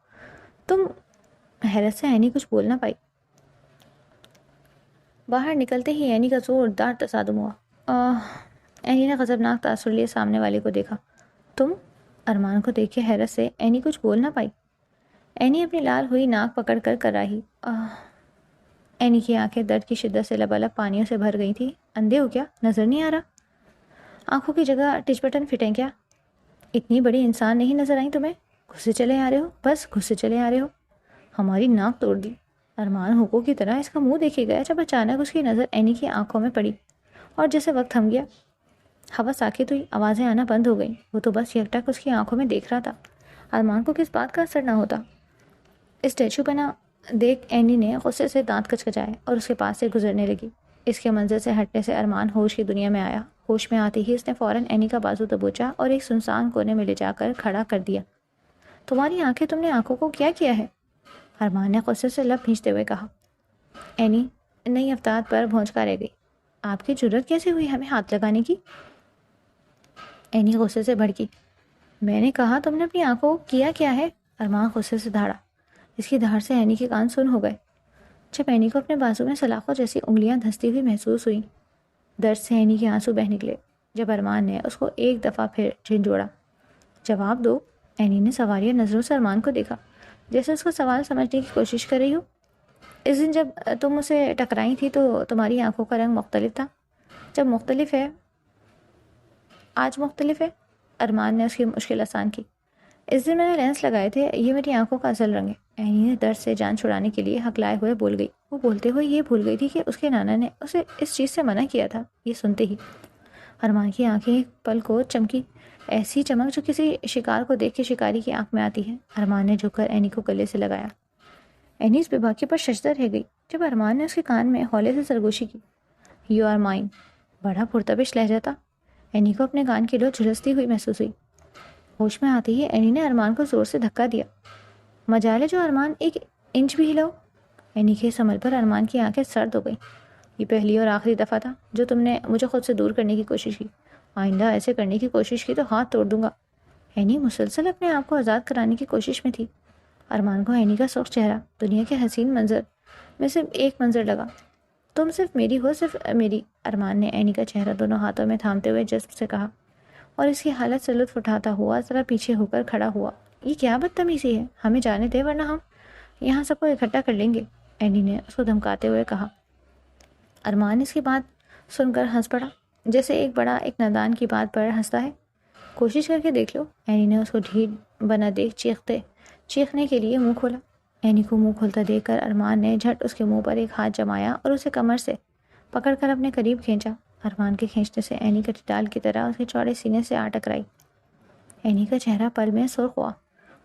[SPEAKER 1] تم؟ حیرت سے اینی کچھ بول نہ پائی۔ باہر نکلتے ہی اینی کا زوردار تصادم ہوا۔ اینی نے غضبناک تاثر لیے سامنے والے کو دیکھا۔ تم؟ ارمان کو دیکھ کے حیرت سے اینی کچھ بول نہ پائی۔ اینی اپنی لال ہوئی ناک پکڑ کر کراہی۔ اینی کی آنکھیں درد کی شدت سے لبالب پانیوں سے بھر گئی تھی۔ اندھے ہو کیا؟ نظر نہیں آ رہا؟ آنکھوں کی جگہ ٹچ بٹن فٹ ہیں کیا؟ اتنی بڑی انسان نہیں نظر آئی تمہیں؟ گھسے چلے آ رہے ہو، بس گھسے چلے آ رہے ہو۔ ہماری ناک توڑ دی۔ ارمان ہوکو کی طرح اس کا منہ دیکھے گیا جب اچانک اس کی نظر اینی کی آنکھوں میں پڑی اور جیسے وقت تھم گیا۔ ہوا ساکت ہوئی، آوازیں آنا بند ہو گئیں۔ وہ تو بس یکٹک اس کی آنکھوں میں دیکھ رہا تھا۔ ارمان کو کس بات کا اثر نہ ہوتا؟ اسٹیچو بنا دیکھ اینی نے غصے سے دانت کچکچائے اور اس کے پاس سے گزرنے لگی۔ اس کے منظر سے ہٹنے سے ارمان ہوش کی دنیا میں آیا۔ ہوش میں آتے ہی اس نے فوراً اینی کا بازو دبوچا اور ایک سنسان کونے میں لے جا کر کھڑا کر دیا۔ تمہاری آنکھیں، تم نے آنکھوں کو کیا کیا ہے؟ ارمان نے غصے سے لب بھینچتے ہوئے کہا۔ اینی نئی افتاد پر بھونچکا رہ گئی۔ آپ کی جرت کیسے ہوئی ہمیں ہاتھ لگانے کی؟ اینی غصے سے بھڑکی۔ میں نے کہا تم نے اپنی آنکھوں کو کیا کیا ہے؟ ارمان غصے سے دھاڑا۔ اس کی دھاڑ سے اینی کے کان سن ہو گئے۔ جب اینی کو اپنے بازو میں سلاخوں جیسی انگلیاں دھنستی ہوئی محسوس ہوئیں، درد سے اینی کے آنسو بہہ نکلے۔ جب ارمان نے اس کو ایک دفعہ پھر جھنجھوڑا۔ جواب دو۔ اینی نے سوالیہ نظروں سے ارمان کو دیکھا، جیسے اس کو سوال سمجھنے کی کوشش کر رہی ہو۔ اس دن جب تم اسے ٹکرائی تھی تو تمہاری آنکھوں کا رنگ مختلف تھا۔ جب مختلف ہے، آج مختلف ہے؟ ارمان نے اس کی مشکل آسان کی۔ اس دن میں نے لینس لگائے تھے، یہ میری آنکھوں کا اصل رنگ ہے۔ اینی نے درد سے جان چھڑانے کے لیے ہکلائے ہوئے بول گئی۔ وہ بولتے ہوئے یہ بھول گئی تھی کہ اس کے نانا نے اسے اس چیز سے منع کیا تھا۔ یہ سنتے ہی ارمان کی آنکھیں ایک پل کو چمکی، ایسی چمک جو کسی شکار کو دیکھ کے شکاری کی آنکھ میں آتی ہے۔ ارمان نے جھک کر اینی کو گلے سے لگایا۔ اینی اس بے باکی پر ششدر رہ گئی جب ارمان نے اس کے کان میں ہولے سے سرگوشی کی۔ یو آر مائن، بڑا پرتبش لہجہ تھا۔ اینی کو اپنے کان کی لو جھلستی ہوئی محسوس ہوئی۔ ہوش میں آتے ہی اینی نے ارمان کو زور سے دھکا دیا۔ مجالے جو ارمان، ایک انچ بھی ہلاؤ۔ اینی کے اس عمل پر ارمان کی آنکھیں سرد ہو گئیں۔ یہ پہلی اور آخری دفعہ تھا جو تم نے مجھے خود سے دور کرنے کی کوشش کی۔ آئندہ ایسے کرنے کی کوشش کی تو ہاتھ توڑ دوں گا۔ اینی مسلسل اپنے آپ کو آزاد کرانے کی کوشش میں تھی۔ ارمان کو اینی کا سرخ چہرہ دنیا کے حسین منظر میں صرف ایک منظر لگا۔ تم صرف میری ہو، صرف میری، ارمان نے اینی کا چہرہ دونوں ہاتھوں میں تھامتے ہوئے جذب سے کہا اور اس کی حالت سے لطف اٹھاتا ہوا ذرا پیچھے ہو کر کھڑا ہوا۔ یہ کیا بدتمیزی ہے؟ ہمیں جانے دے ورنہ ہم یہاں سب کو اکٹھا کر لیں گے، اینی نے اس کو دھمکاتے ہوئے کہا۔ ارمان اس کی بات سن کر ہنس پڑا، جیسے ایک بڑا ایک نادان کی بات پر ہنستا ہے۔ کوشش کر کے دیکھ لو، اینی نے اس کو ڈھیٹ بنا دیکھ چیخنے کے لیے منہ کھولا۔ اینی کو منہ کھولتا دیکھ کر ارمان نے جھٹ اس کے منہ پر ایک ہاتھ جمایا اور اسے کمر سے پکڑ کر اپنے قریب کھینچا۔ ارمان کے کھینچنے سے اینی کا ٹال کی طرح اس کے چوڑے سینے سے آ ٹکرائی۔ اینی کا چہرہ پل میں سرخ ہوا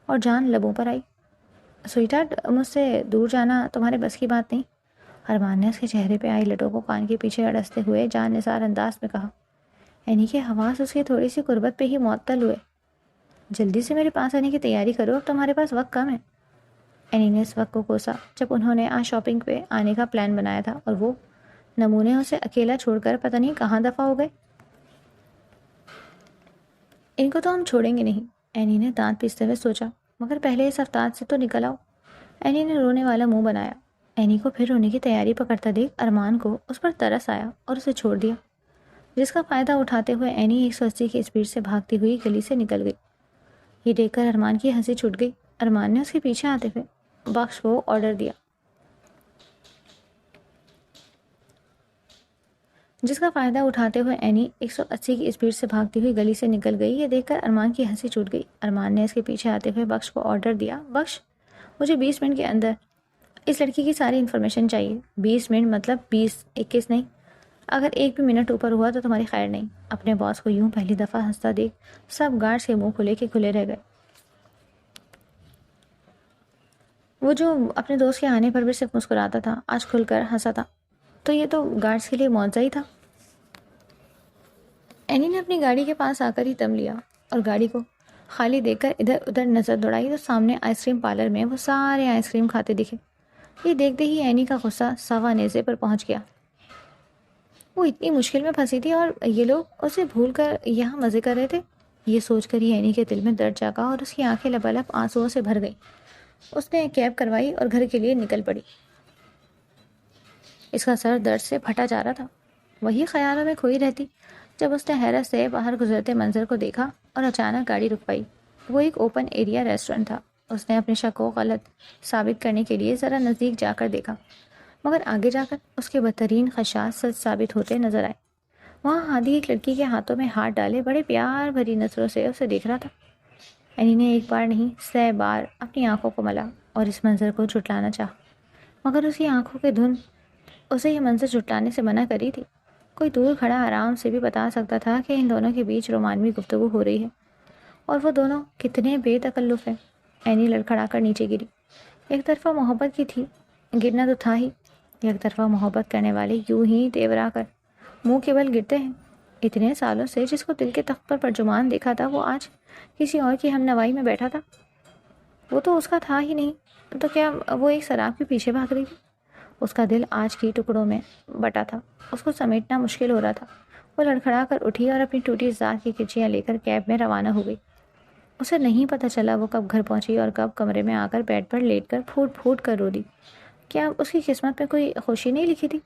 [SPEAKER 1] اور جان لبوں پر آئی۔ سویٹ ہارٹ، مجھ سے دور جانا تمہارے بس کی بات نہیں، ارمان نے اس کے چہرے پہ آئی لٹوں کو کان کے پیچھے اڑستے ہوئے جان نثار انداز میں کہا۔ اینی کے حواس اس کی تھوڑی سی قربت پہ ہی معطل ہوئے۔ جلدی سے میرے پاس آنے کی تیاری کرو، اب تمہارے پاس وقت کم ہے۔ اینی نے اس وقت کو کوسا جب انہوں نے آج شاپنگ پہ آنے کا پلان بنایا تھا اور وہ نمونے اسے اکیلا چھوڑ کر پتہ نہیں کہاں دفع ہو گئے۔ ان کو تو ہم چھوڑیں گے نہیں، اینی نے دانت پیستے ہوئے سوچا، مگر پہلے اس افتاد سے تو نکل آؤ۔ اینی نے رونے والا منہ بنایا۔ اینی کو پھر رونے کی تیاری پکڑتا دیکھ ارمان کو اس پر ترس آیا اور اسے چھوڑ دیا، جس کا فائدہ اٹھاتے ہوئے اینی 180 کی اسپیڈ سے بھاگتی ہوئی گلی سے نکل گئی۔ یہ دیکھ کر ارمان کی ہنسی چھوٹ گئی۔ ارمان نے اس کے پیچھے آتے ہوئے بخش کو آرڈر دیا، جس کا فائدہ اٹھاتے ہوئے اینی 180 کی اسپیڈ سے بھاگتی ہوئی گلی سے نکل گئی۔ یہ دیکھ کر ارمان کی ہنسی چھوٹ گئی۔ ارمان نے اس کے پیچھے آتے ہوئے بخش کو آرڈر دیا، بخش مجھے 20 منٹ کے اندر اس لڑکی کی ساری انفارمیشن چاہیے۔ 20 منٹ مطلب 20، 21 نہیں۔ اگر ایک بھی منٹ اوپر ہوا تو تمہاری خیر نہیں۔ اپنے باس کو یوں پہلی دفعہ ہنستا دیکھ سب گارڈز کے منہ کھلے کے کھلے رہ گئے۔ وہ جو اپنے دوست کے آنے پر بھی صرف مسکراتا تھا آج کھل کر ہنسا تھا، تو یہ تو گارڈز کے لیے معجزہ ہی تھا۔ اینی نے اپنی گاڑی کے پاس آ کر ہی دم لیا اور گاڑی کو خالی دیکھ کر ادھر ادھر نظر دوڑائی تو سامنے آئس کریم پارلر میں وہ سارے آئس کریم کھاتے دکھے۔ یہ دیکھتے ہی اینی کا غصہ سوا نیزے پر پہنچ گیا۔ وہ اتنی مشکل میں پھنسی تھی اور یہ لوگ اسے بھول کر یہاں مزے کر رہے تھے۔ یہ سوچ کر ہی اینی کے دل میں درد جاگا اور اس کی آنکھیں لبالب آنسوؤں سے بھر گئیں۔ اس نے کیب کروائی اور گھر کے لیے نکل پڑی۔ اس کا سر درد سے پھٹا جا رہا تھا۔ وہی خیالوں میں کھوئی رہتی جب اس نے حیرت سے باہر گزرتے منظر کو دیکھا اور اچانک گاڑی رک پائی۔ وہ ایک اوپن ایریا ریسٹورنٹ تھا۔ اس نے اپنے شک کو غلط ثابت کرنے کے لیے ذرا نزدیک جا کر دیکھا، مگر آگے جا کر اس کے بدترین خدشات سچ ثابت ہوتے نظر آئے۔ وہاں ہادی ایک لڑکی کے ہاتھوں میں ہاتھ ڈالے بڑے پیار بھری نظروں سے اسے دیکھ رہا تھا۔ اینی نے ایک بار نہیں 100 بار اپنی آنکھوں کو ملا اور اس منظر کو جھٹلانا چاہا، مگر اس کی آنکھوں کی دھن اسے یہ منظر جھٹلانے سے منع کری تھی۔ کوئی دور کھڑا آرام سے بھی بتا سکتا تھا کہ ان دونوں کے بیچ رومانوی گفتگو ہو رہی ہے، اور وہ دونوں کتنے بے تکلف ہیں۔ اینی لڑکھڑا کر نیچے گری۔ ایک طرفہ محبت کی تھی، گرنا تو تھا ہی۔ ایک طرفہ محبت کرنے والے یوں ہی تیورا کر منہ کے بل گرتے ہیں۔ اتنے سالوں سے جس کو دل کے تخت پر ترجمان دیکھا تھا وہ آج کسی اور کی ہم نوائی میں بیٹھا تھا۔ وہ تو اس کا تھا ہی نہیں، تو کیا وہ ایک شراب کے پیچھے بھاگ رہی تھی؟ اس کا دل آج کی ٹکڑوں میں بٹا تھا، اس کو سمیٹنا مشکل ہو رہا تھا۔ وہ لڑکھڑا کر اٹھی اور اپنی ٹوٹی ذات کی کرچیاں لے کر کیب میں روانہ ہو گئی۔ اسے نہیں پتہ چلا وہ کب گھر پہنچی اور کب کمرے میں آ کر بیڈ پر لیٹ کر پھوٹ پھوٹ کر رو دی۔ کیا اس کی قسمت میں کوئی خوشی نہیں لکھی تھی؟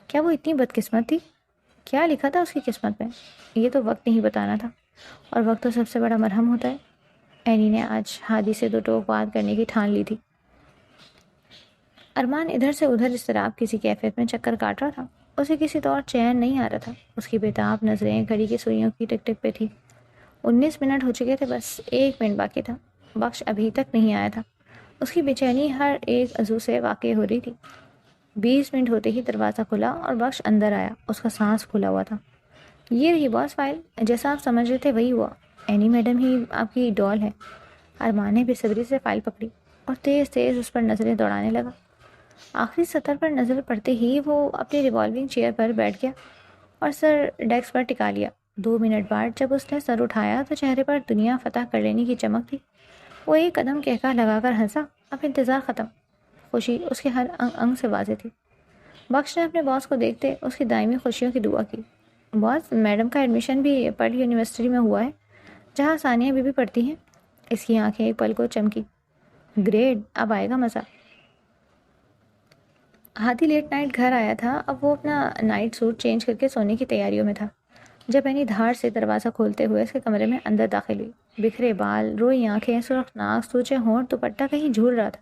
[SPEAKER 1] کیا وہ اتنی بدقسمت تھی؟ کیا لکھا تھا اس کی قسمت میں؟ یہ تو وقت نہیں بتانا تھا، اور وقت تو سب سے بڑا مرہم ہوتا ہے۔ اینی نے آج ہادی سے دو ٹوک بات کرنے کی ٹھان لی تھی۔ ارمان ادھر سے ادھر اضطراب کسی کیفیت میں چکر کاٹ رہا تھا۔ اسے کسی طور چین نہیں آ رہا تھا۔ اس کی بےتاب نظریں گھڑی کی سوئیوں کی ٹک ٹک پہ تھی۔ 19 منٹ ہو چکے تھے، بس 1 منٹ باقی تھا۔ بخش ابھی تک نہیں آیا تھا۔ اس کی بے چینی ہر ایک عضو سے واقع ہو رہی تھی۔ 20 منٹ ہوتے ہی دروازہ کھلا اور بخش اندر آیا۔ اس کا سانس پھولا ہوا تھا۔ یہ رہی باس فائل، جیسا آپ سمجھ رہے تھے وہی ہوا۔ اینی میڈم ہی آپ کی ڈال ہے۔ ارمان نے بے صبری سے فائل پکڑی اور تیز تیز اس پر نظریں دوڑانے لگا۔ آخری سطر پر نظر پڑتے ہی وہ اپنی ریوالونگ چیئر پر بیٹھ گیا اور سر ڈیسک پر ٹکا لیا۔ 2 منٹ بعد جب اس نے سر اٹھایا تو چہرے پر دنیا فتح کر لینے کی چمک تھی۔ وہ ایک قدم کہکا لگا کر ہنسا۔ اب انتظار ختم۔ خوشی اس کے ہر انگ انگ سے واضح تھی۔ بخش نے اپنے باس کو دیکھتے اس کی دائمی خوشیوں کی دعا کی۔ باس، میڈم کا ایڈمیشن بھی پرل یونیورسٹی میں ہوا ہے، جہاں ثانیہ بی پڑھتی ہیں۔ اس کی آنکھیں ایک پل کو چمکی۔ گریڈ، اب آئے گا مزہ۔ ہادی لیٹ نائٹ گھر آیا تھا۔ اب وہ اپنا نائٹ سوٹ چینج کر کے سونے کی تیاریوں میں تھا جب اینی دھاڑ سے دروازہ کھولتے ہوئے اس کے کمرے میں اندر داخل ہوئی۔ بکھرے بال، روئی آنکھیں، سرخ ناک، سوچے ہونٹ، دوپٹہ کہیں جھول رہا تھا۔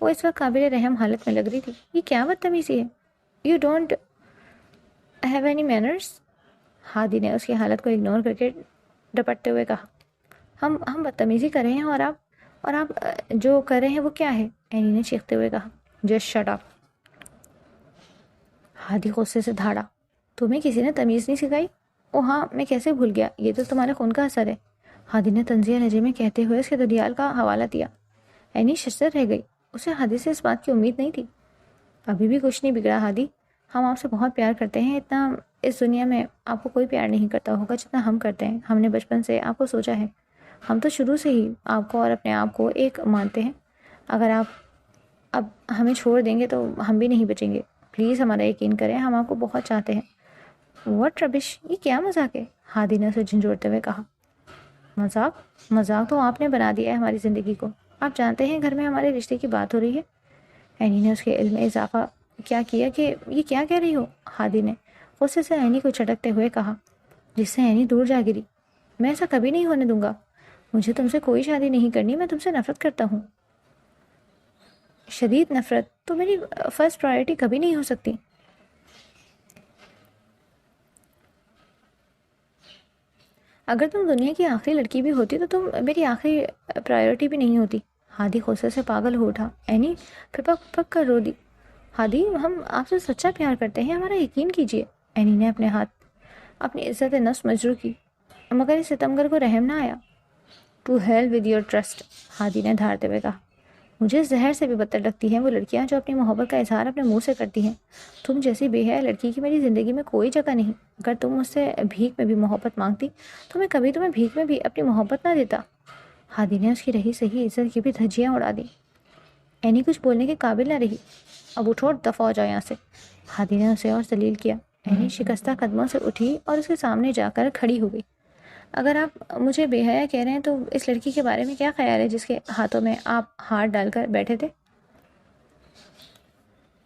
[SPEAKER 1] وہ اس وقت قابل رحم حالت میں لگ رہی تھی۔ یہ کیا بدتمیزی ہے؟ You don't have any manners? Hadi نے اس کی حالت کو اگنور کر کے ڈپٹتے ہوئے کہا۔ ہم بدتمیزی کر رہے ہیں اور آپ جو کر رہے ہیں وہ کیا ہے؟ اینی نے چیختے ہوئے کہا۔ Just shut up. ہادی غصے سے دھاڑا۔ تمہیں کسی نے تمیز نہیں سکھائی؟ او ہاں، میں کیسے بھول گیا، یہ تو تمہارے خون کا اثر ہے، ہادی نے طنزیہ لہجے میں کہتے ہوئے اس کے ددیال کا حوالہ دیا۔ اینی شرر رہ گئی۔ اسے ہادی سے اس بات کی امید نہیں تھی۔ ابھی بھی کچھ نہیں بگڑا ہادی، ہم آپ سے بہت پیار کرتے ہیں، اتنا اس دنیا میں آپ کو کوئی پیار نہیں کرتا ہوگا جتنا ہم کرتے ہیں۔ ہم نے بچپن سے آپ کو سوچا ہے، ہم تو شروع سے ہی آپ کو اور اپنے آپ کو ایک مانتے ہیں۔ اگر آپ اب ہمیں چھوڑ دیں گے تو ہم بھی نہیں بچیں گے. پلیز ہمارا یقین کریں, ہم آپ کو بہت چاہتے ہیں. واٹ ربش, یہ کیا مذاق ہے, ہادی نے اسے جھنجھوڑتے ہوئے کہا. مذاق تو آپ نے بنا دیا ہے ہماری زندگی کو. آپ جانتے ہیں گھر میں ہمارے رشتے کی بات ہو رہی ہے. اینی نے اس کے علم میں اضافہ کیا کہ یہ کیا کہہ رہی ہو. ہادی نے غصے سے اینی کو جھٹکتے ہوئے کہا, جس سے اینی دور جا گری. میں ایسا کبھی نہیں ہونے دوں گا. مجھے تم سے کوئی شادی نہیں کرنی, میں تم سے نفرت کرتا ہوں. شدید نفرت تو میری فرسٹ پرائرٹی کبھی نہیں ہو سکتی. اگر تم دنیا کی آخری لڑکی بھی ہوتی تو تم میری آخری پرائرٹی بھی نہیں ہوتی. ہادی غصے سے پاگل ہو اٹھا. اینی پھپک پھپک کر رو دی. ہادی, ہم آپ سے سچا پیار کرتے ہیں, ہمارا یقین کیجیے. اینی نے اپنے ہاتھ اپنی عزت نفس مجروح کی, مگر اس ستمگر کو رحم نہ آیا. To hell with your trust, Hadi نے دھارتے ہوئے کہا. مجھے زہر سے بھی بدتر لگتی ہیں وہ لڑکیاں جو اپنی محبت کا اظہار اپنے منہ سے کرتی ہیں. تم جیسی بے حیا لڑکی کی میری زندگی میں کوئی جگہ نہیں. اگر تم مجھ سے بھیک میں بھی محبت مانگتی تو میں کبھی تمہیں بھیک میں بھی اپنی محبت نہ دیتا. ہادی نے اس کی رہی صحیح عزت کی بھی دھجیاں اڑا دی. اینی کچھ بولنے کے قابل نہ رہی. اب اٹھو اور دفع ہو جاؤ یہاں سے. ہادی نے اسے اور ذلیل کیا. اینی شکستہ قدموں سے اٹھی اور اس کے سامنے جا کر کھڑی ہو گئی. اگر آپ مجھے بے حیا کہہ رہے ہیں تو اس لڑکی کے بارے میں کیا خیال ہے جس کے ہاتھوں میں آپ ہاتھ ڈال کر بیٹھے تھے؟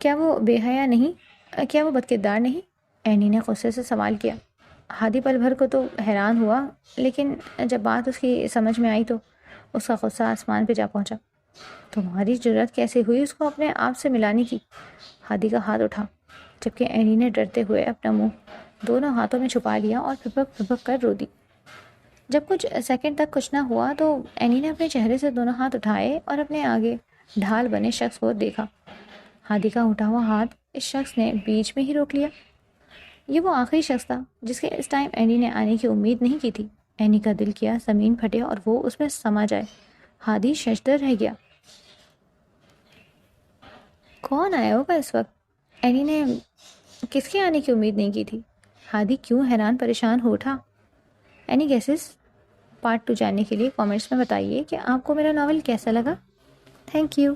[SPEAKER 1] کیا وہ بے حیا نہیں؟ کیا وہ بدکردار نہیں؟ اینی نے غصے سے سوال کیا. ہادی پل بھر کو تو حیران ہوا, لیکن جب بات اس کی سمجھ میں آئی تو اس کا غصہ آسمان پہ جا پہنچا. تمہاری جرأت کیسے ہوئی اس کو اپنے آپ سے ملانے کی؟ ہادی کا ہاتھ اٹھا, جبکہ اینی نے ڈرتے ہوئے اپنا منہ دونوں ہاتھوں میں چھپا لیا اور پھپک پھپک کر رو دی. جب کچھ سیکنڈ تک کچھ نہ ہوا تو اینی نے اپنے چہرے سے دونوں ہاتھ اٹھائے اور اپنے آگے ڈھال بنے شخص کو دیکھا. ہادی کا اٹھا ہوا ہاتھ اس شخص نے بیچ میں ہی روک لیا. یہ وہ آخری شخص تھا جس کے اس ٹائم اینی نے آنے کی امید نہیں کی تھی. اینی کا دل کیا زمین پھٹے اور وہ اس میں سما جائے. ہادی ششدر رہ گیا. کون آیا ہوگا اس وقت؟ اینی نے کس کے آنے کی امید نہیں کی تھی؟ ہادی کیوں حیران پریشان ہو اٹھا؟ اینی گیسز پارٹ 2 جاننے کے لیے کامنٹس میں بتائیے کہ آپ کو میرا ناول کیسا لگا. Thank you.